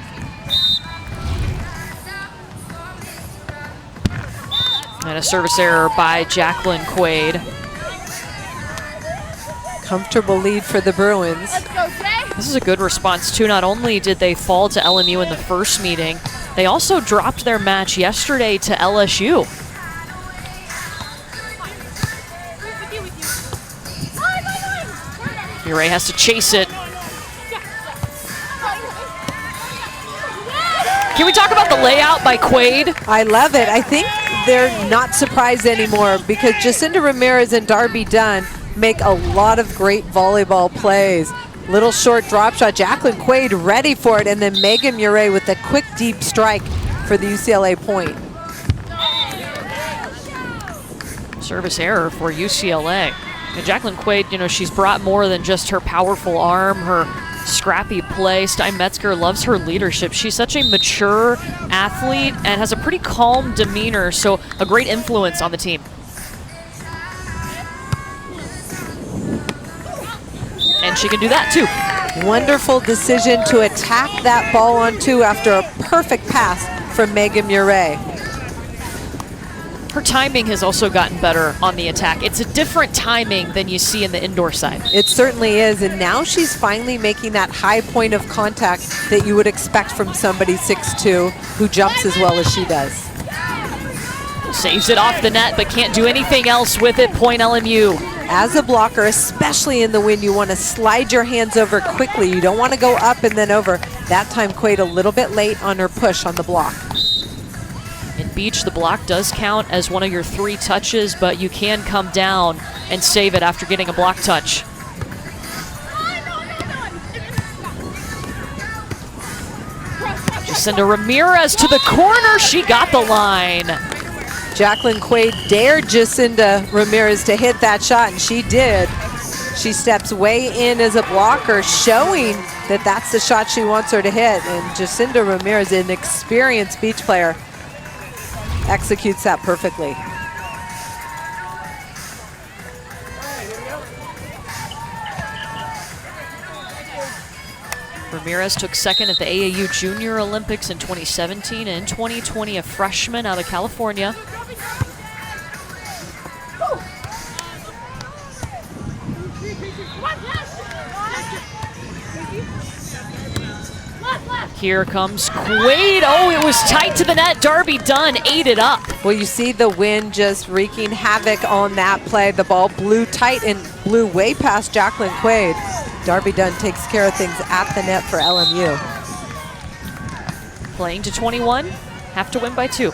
And a service error by Jacqueline Quaid. Comfortable lead for the Bruins. This is a good response too. Not only did they fall to LMU in the first meeting, they also dropped their match yesterday to LSU. Murray has to chase it. Can we talk about the layout by Quaid? I love it. I think they're not surprised anymore because Jacinda Ramirez and Darby Dunn make a lot of great volleyball plays. Little short drop shot. Jacqueline Quaid ready for it, and then Megan Murray with a quick deep strike for the UCLA point. Service error for UCLA. And Jacqueline Quaid, you know, she's brought more than just her powerful arm, her scrappy play. Steinmetzger loves her leadership. She's such a mature athlete and has a pretty calm demeanor, so a great influence on the team. And she can do that too. Wonderful decision to attack that ball on two after a perfect pass from Megan Murray. Her timing has also gotten better on the attack. It's a different timing than you see in the indoor side. It certainly is, and now she's finally making that high point of contact that you would expect from somebody 6'2" who jumps as well as she does. Saves it off the net, but can't do anything else with it. Point LMU. As a blocker, especially in the wind, you want to slide your hands over quickly. You don't want to go up and then over. That time, Quaid a little bit late on her push on the block. In beach, the block does count as one of your 3 touches, but you can come down and save it after getting a block touch. Jacinda Ramirez to the corner. She got the line. Jacqueline Quaid dared Jacinda Ramirez to hit that shot, and she did. She steps way in as a blocker, showing that that's the shot she wants her to hit. And Jacinda Ramirez, an experienced beach player, executes that perfectly. Ramirez took second at the AAU Junior Olympics in 2017 and 2020, a freshman out of California. Here comes Quaid. Oh, it was tight to the net. Darby Dunn ate it up. Well, you see the wind just wreaking havoc on that play. The ball blew tight and blew way past Jacqueline Quaid. Darby Dunn takes care of things at the net for LMU. Playing to 21, have to win by 2.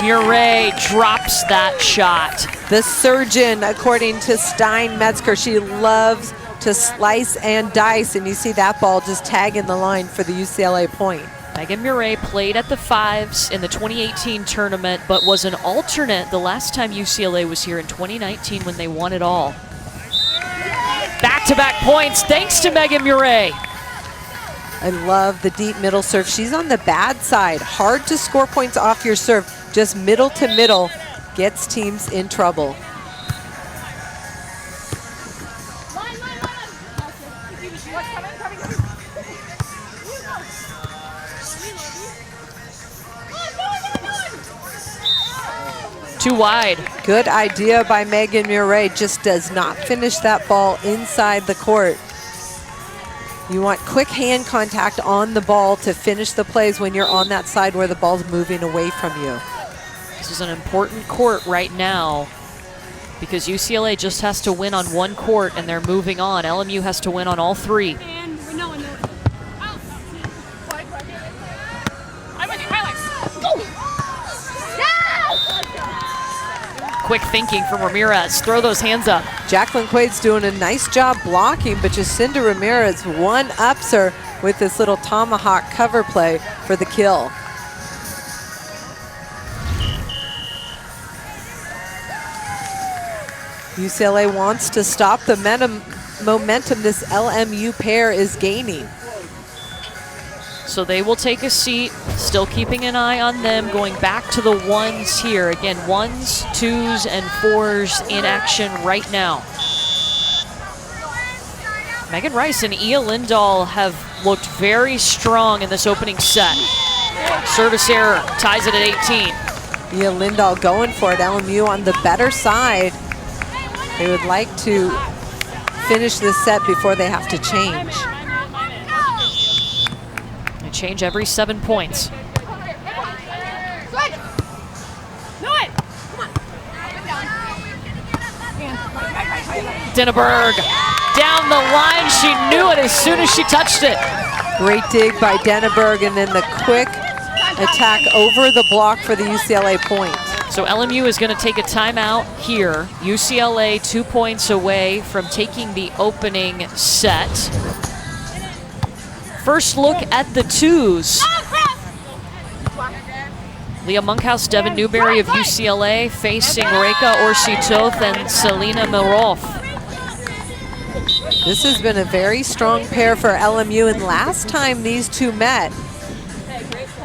Murray drops that shot. The surgeon, according to Steinmetzger, she loves to slice and dice, and you see that ball just tagging the line for the UCLA point. Megan Murray played at the fives in the 2018 tournament, but was an alternate the last time UCLA was here in 2019 when they won it all. Back-to-back points thanks to Megan Murray. I love the deep middle serve. She's on the bad side. Hard to score points off your serve. Just middle to middle gets teams in trouble. Too wide. Good idea by Megan Murray. Just does not finish that ball inside the court. You want quick hand contact on the ball to finish the plays when you're on that side where the ball's moving away from you. This is an important court right now because UCLA just has to win on one court and they're moving on. LMU has to win on all three. Quick thinking from Ramirez. Throw those hands up. Jacqueline Quaid's doing a nice job blocking, but Jacinda Ramirez one-ups her with this little tomahawk cover play for the kill. UCLA wants to stop the momentum this LMU pair is gaining. So they will take a seat, still keeping an eye on them, going back to the ones here. Again, ones, twos, and fours in action right now. Megan Rice and Ia Lindahl have looked very strong in this opening set. Service error ties it at 18. Ia Lindahl going for it. LMU on the better side. They would like to finish this set before they have to change. They change every 7 points. Denneberg down the line. She knew it as soon as she touched it. Great dig by Denneberg, and then the quick attack over the block for the UCLA point. So LMU is going to take a timeout here. UCLA 2 points away from taking the opening set. First look at the twos. Leah Monkhouse, Devin Newberry of UCLA facing Reka Orsitoth and Selena Milroff. This has been a very strong pair for LMU, and last time these two met,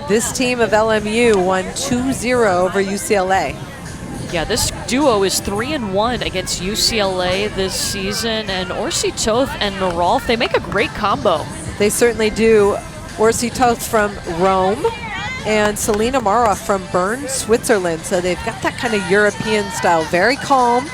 this team of LMU won 2-0 over UCLA. Yeah, this duo is 3-1 against UCLA this season, and Orsitoth and Milroff, they make a great combo. They certainly do. Orsitoth from Rome and Selena Milroff from Bern, Switzerland. So they've got that kind of European style, very calm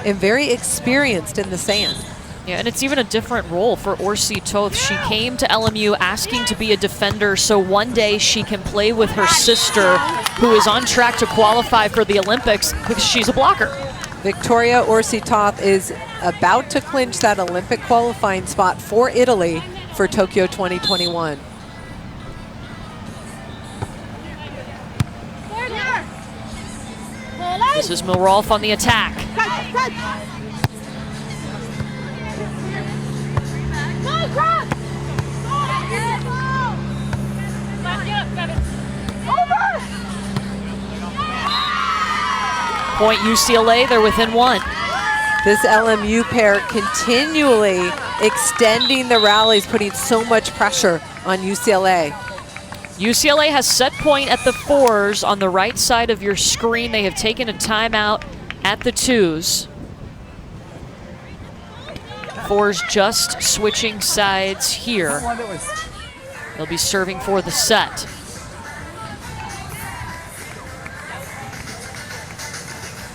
and very experienced in the sand. Yeah, and it's even a different role for Orsitoth. She came to LMU asking to be a defender, so one day she can play with her sister, who is on track to qualify for the Olympics because she's a blocker. Victoria Orsitoth is about to clinch that Olympic qualifying spot for Italy for Tokyo 2021. This is Milroff on the attack. Point UCLA, they're within one. This LMU pair continually extending the rallies, putting so much pressure on UCLA. UCLA has set point at the fours on the right side of your screen. They have taken a timeout at the twos. Fours just switching sides here. They'll be serving for the set.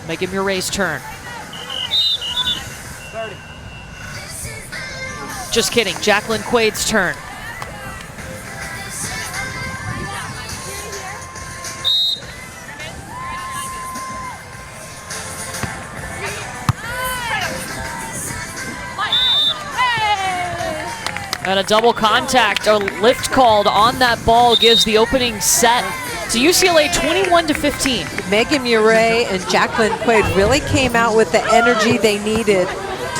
Megan Murray's turn. Just kidding, Jacqueline Quaid's turn. And a double contact, a lift called on that ball gives the opening set to UCLA 21-15. Megan Murray and Jacqueline Quaid really came out with the energy they needed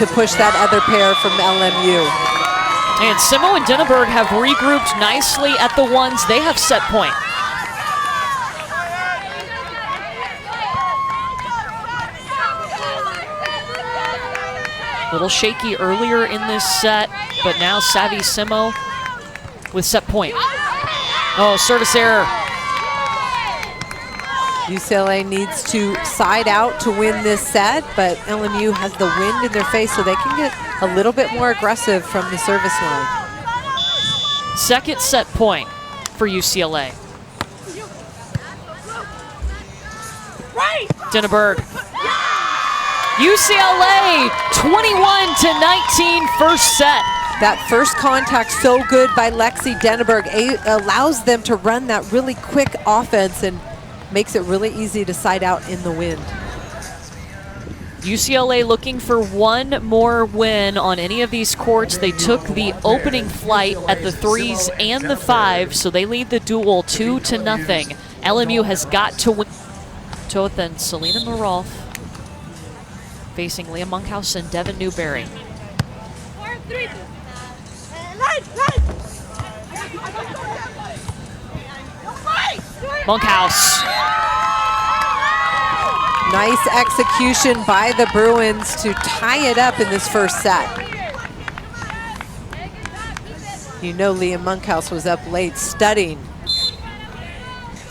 to push that other pair from LMU. And Simo and Dinneberg have regrouped nicely at the ones. They have set point. Little shaky earlier in this set, but now savvy Simo with set point. Oh, service error. UCLA needs to side out to win this set, but LMU has the wind in their face, so they can get a little bit more aggressive from the service line. Second set point for UCLA. Dinneberg. UCLA 21-19 first set. That first contact so good by Lexi Dinneberg allows them to run that really quick offense and makes it really easy to side out in the wind. UCLA looking for one more win on any of these courts. They took the opening flight at the 3s and the 5s, so they lead the duel 2-0. LMU has got to win. Toth and Selena Marolf facing Leah Monkhouse and Devin Newberry. Monkhouse. Nice execution by the Bruins to tie it up in this first set. You know Leah Monkhouse was up late studying.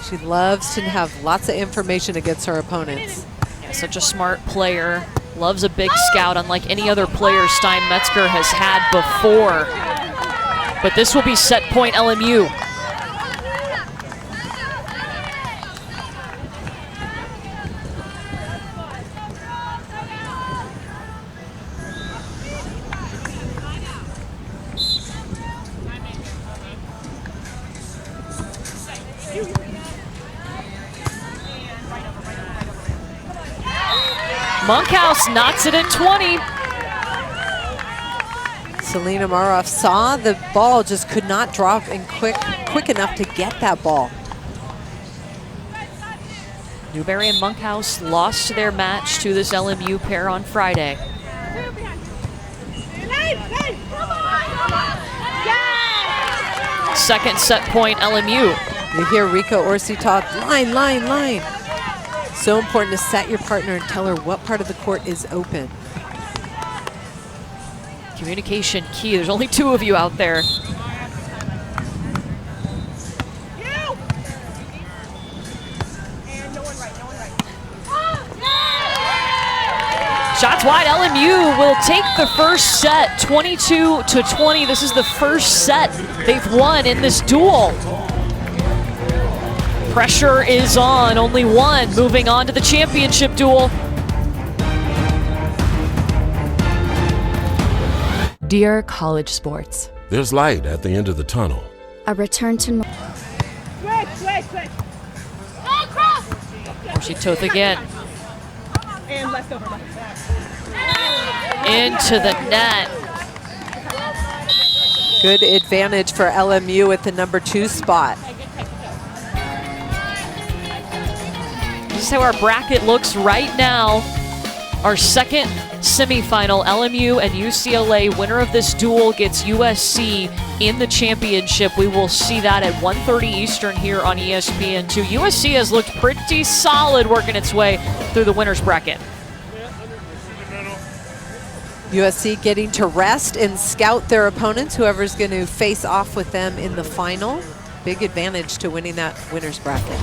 She loves to have lots of information against her opponents. Yeah, such a smart player. Loves a big scout, unlike any other player Stein Metzger has had before. But this will be set point LMU. Monkhouse knocks it in 20. Selena Marolf saw the ball, just could not drop in quick enough to get that ball. Newberry and Monkhouse lost their match to this LMU pair on Friday. Second set point LMU. You hear Rico Orsi talk, line, line, line. So important to set your partner and tell her what part of the court is open. Communication key. There's only 2 of you out there. Shots wide. LMU will take the first set 22-20. This is the first set they've won in this duel. Pressure is on, only one moving on to the championship duel. Dear college sports, There's light at the end of the tunnel. A return to She Toth again. Into the net. Good advantage for LMU at the number 2 spot. This is how our bracket looks right now. Our second semifinal, LMU and UCLA. Winner of this duel gets USC in the championship. We will see that at 1:30 Eastern here on ESPN2. USC has looked pretty solid working its way through the winner's bracket. USC getting to rest and scout their opponents, whoever's going to face off with them in the final. Big advantage to winning that winner's bracket.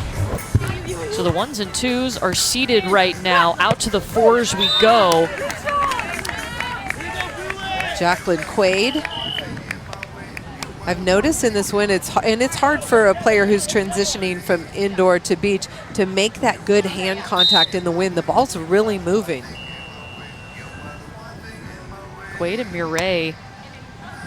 So the 1s and 2s are seated right now. Out to the 4s we go. Jacqueline Quaid. I've noticed in this win, it's hard for a player who's transitioning from indoor to beach to make that good hand contact in the wind. The ball's really moving. Quaid and Murray.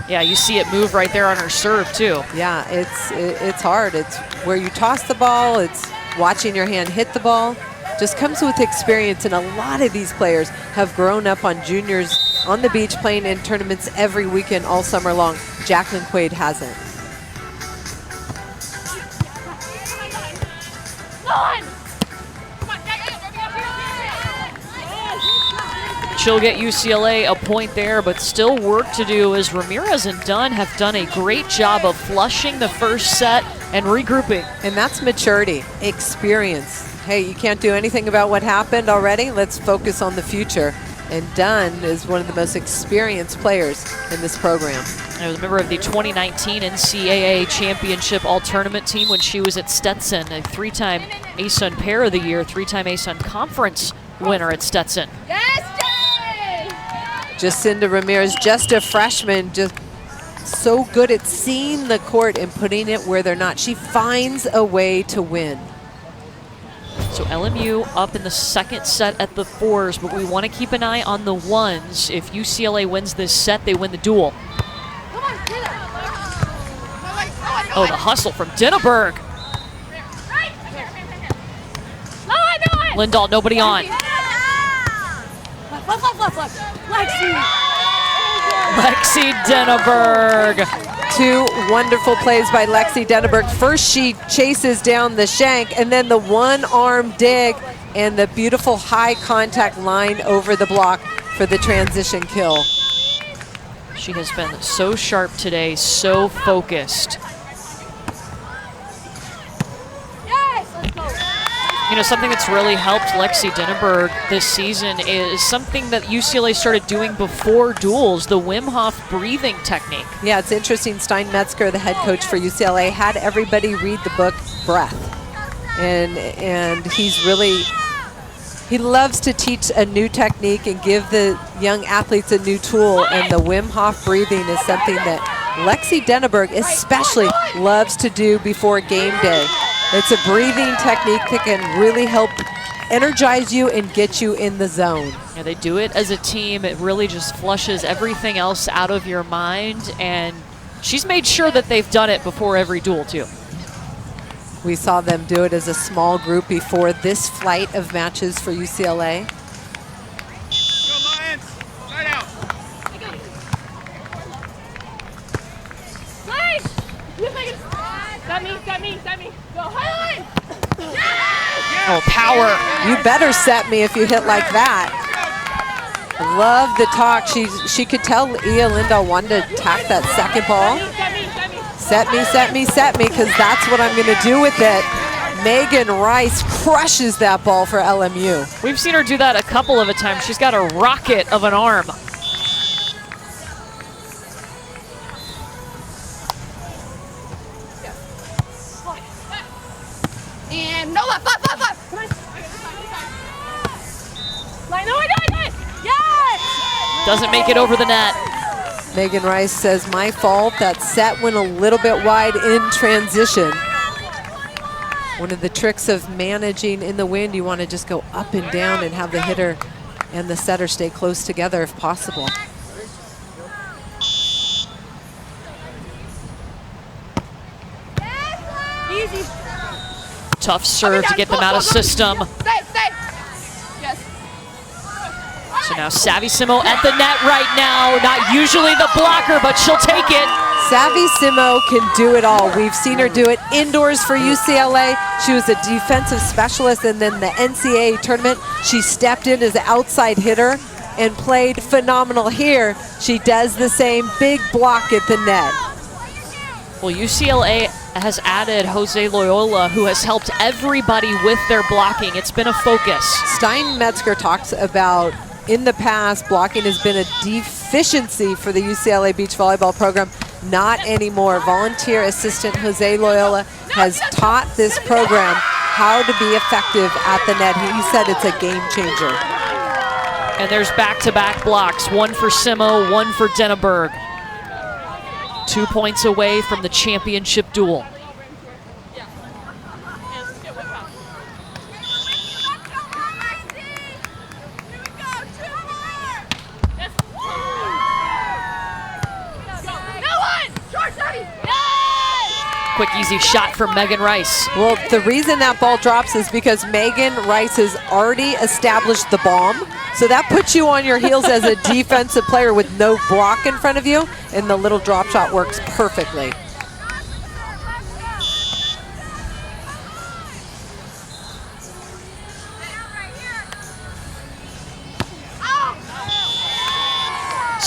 Yeah, you see it move right there on her serve too. Yeah, it's hard. It's where you toss the ball. It's watching your hand hit the ball. Just comes with experience, and a lot of these players have grown up on juniors on the beach playing in tournaments every weekend all summer long. Jacqueline Quaid hasn't. She'll get UCLA a point there, but still work to do as Ramirez and Dunn have done a great job of flushing the first set and regrouping. And that's maturity, experience. Hey, you can't do anything about what happened already. Let's focus on the future. And Dunn is one of the most experienced players in this program. I was a member of the 2019 NCAA Championship All-Tournament team when she was at Stetson, a 3-time ASUN Pair of the Year, 3-time ASUN Conference winner at Stetson. Jacinda Ramirez, just a freshman, just so good at seeing the court and putting it where they're not. She finds a way to win. So LMU up in the second set at the 4s, but we want to keep an eye on the 1s. If UCLA wins this set, they win the duel. Oh, the hustle from Dinneberg. Lindahl, nobody on. Lexi Dinneberg. Two wonderful plays by Lexi Dinneberg. First, she chases down the shank, and then the one-arm dig and the beautiful high contact line over the block for the transition kill. She has been so sharp today, so focused. You know, something that's really helped Lexi Dinneberg this season is something that UCLA started doing before duels, the Wim Hof breathing technique. Yeah, it's interesting. Stein Metzger, the head coach for UCLA, had everybody read the book Breath. And he's really, he loves to teach a new technique and give the young athletes a new tool. And the Wim Hof breathing is something that Lexi Dinneberg especially loves to do before game day. It's a breathing technique that can really help energize you and get you in the zone. Yeah, they do it as a team. It really just flushes everything else out of your mind, and she's made sure that they've done it before every duel too. We saw them do it as a small group before this flight of matches for UCLA. Oh, power. You better set me if you hit like that. Love the talk. She could tell Ia Lindahl wanted to attack that second ball. Set me, set me, set me, because that's what I'm going to do with it. Megan Rice crushes that ball for LMU. We've seen her do that a couple of times. She's got a rocket of an arm. And no left, left, left, left. Come on. No, I got it. Yes! Doesn't make it over the net. Megan Rice says, my fault. That set went a little bit wide in transition. One of the tricks of managing in the wind, you want to just go up and down and have the hitter and the setter stay close together if possible. Easy. Tough serve to get them out of system. Stay, stay. Yes. So now Savvy Simo at the net right now. Not usually the blocker, but she'll take it. Savvy Simo can do it all. We've seen her do it indoors for UCLA. She was a defensive specialist, and then the NCAA tournament, she stepped in as an outside hitter and played phenomenal here. She does the same, big block at the net. Well, UCLA has added Jose Loyola, who has helped everybody with their blocking. It's been a focus. Stein Metzger talks about, in the past, blocking has been a deficiency for the UCLA beach volleyball program. Not anymore. Volunteer assistant Jose Loyola has taught this program how to be effective at the net. He said it's a game changer. And there's back-to-back blocks, one for Simo, one for Dinneberg. 2 points away from the championship duel. Quick, easy shot from Megan Rice. Well, the reason that ball drops is because Megan Rice has already established the bomb. So that puts you on your heels as a defensive player with no block in front of you, and the little drop shot works perfectly.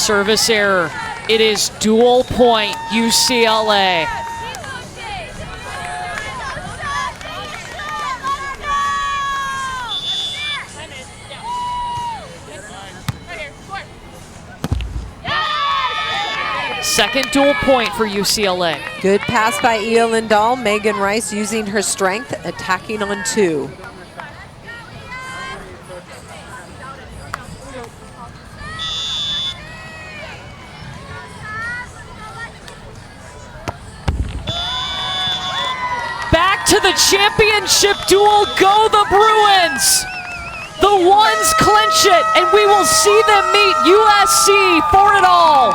service error. It is dual point UCLA. Second dual point for UCLA. Good pass by Ia Lindahl. Megan Rice using her strength, attacking on 2. Back to the championship duel. Go the Bruins! The ones clinch it, and we will see them meet USC for it all.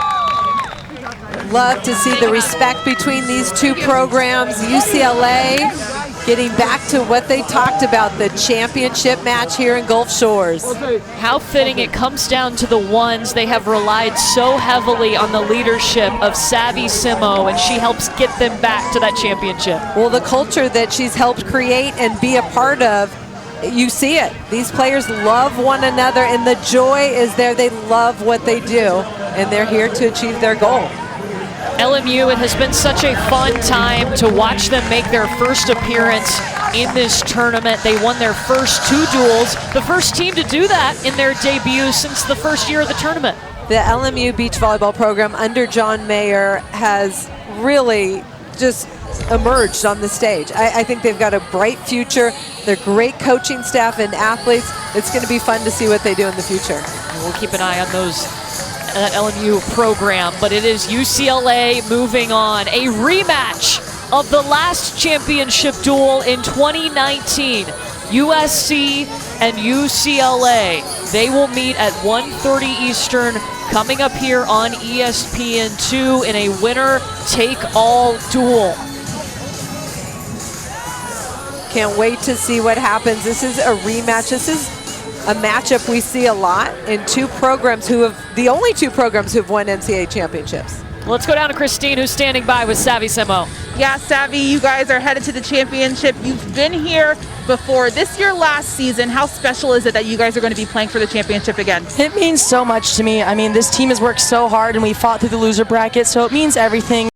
Love to see the respect between these two programs. UCLA getting back to what they talked about, the championship match here in Gulf Shores. How fitting it comes down to the ones. They have relied so heavily on the leadership of Savvy Simo, and she helps get them back to that championship. Well, the culture that she's helped create and be a part of, you see it. These players love one another, and the joy is there. They love what they do, and they're here to achieve their goal. LMU, it has been such a fun time to watch them make their first appearance in this tournament. They won their first 2 duels, the first team to do that in their debut since the first year of the tournament. The LMU beach volleyball program under John Mayer has really just emerged on the stage. I think they've got a bright future. They're great coaching staff and athletes. It's going to be fun to see what they do in the future. We'll keep an eye on that LMU program, but it is UCLA moving on. A rematch of the last championship duel in 2019. USC and UCLA. They will meet at 1:30 Eastern coming up here on ESPN2 in a winner-take-all duel. Can't wait to see what happens. This is a rematch. This is a matchup we see a lot in two programs who have, the only two programs who've won NCAA championships. Let's go down to Christine, who's standing by with Savvy Simo. Yeah, Savvy, you guys are headed to the championship. You've been here before. This your last season. How special is it that you guys are going to be playing for the championship again? It means so much to me. I mean, this team has worked so hard and we fought through the loser bracket, so it means everything.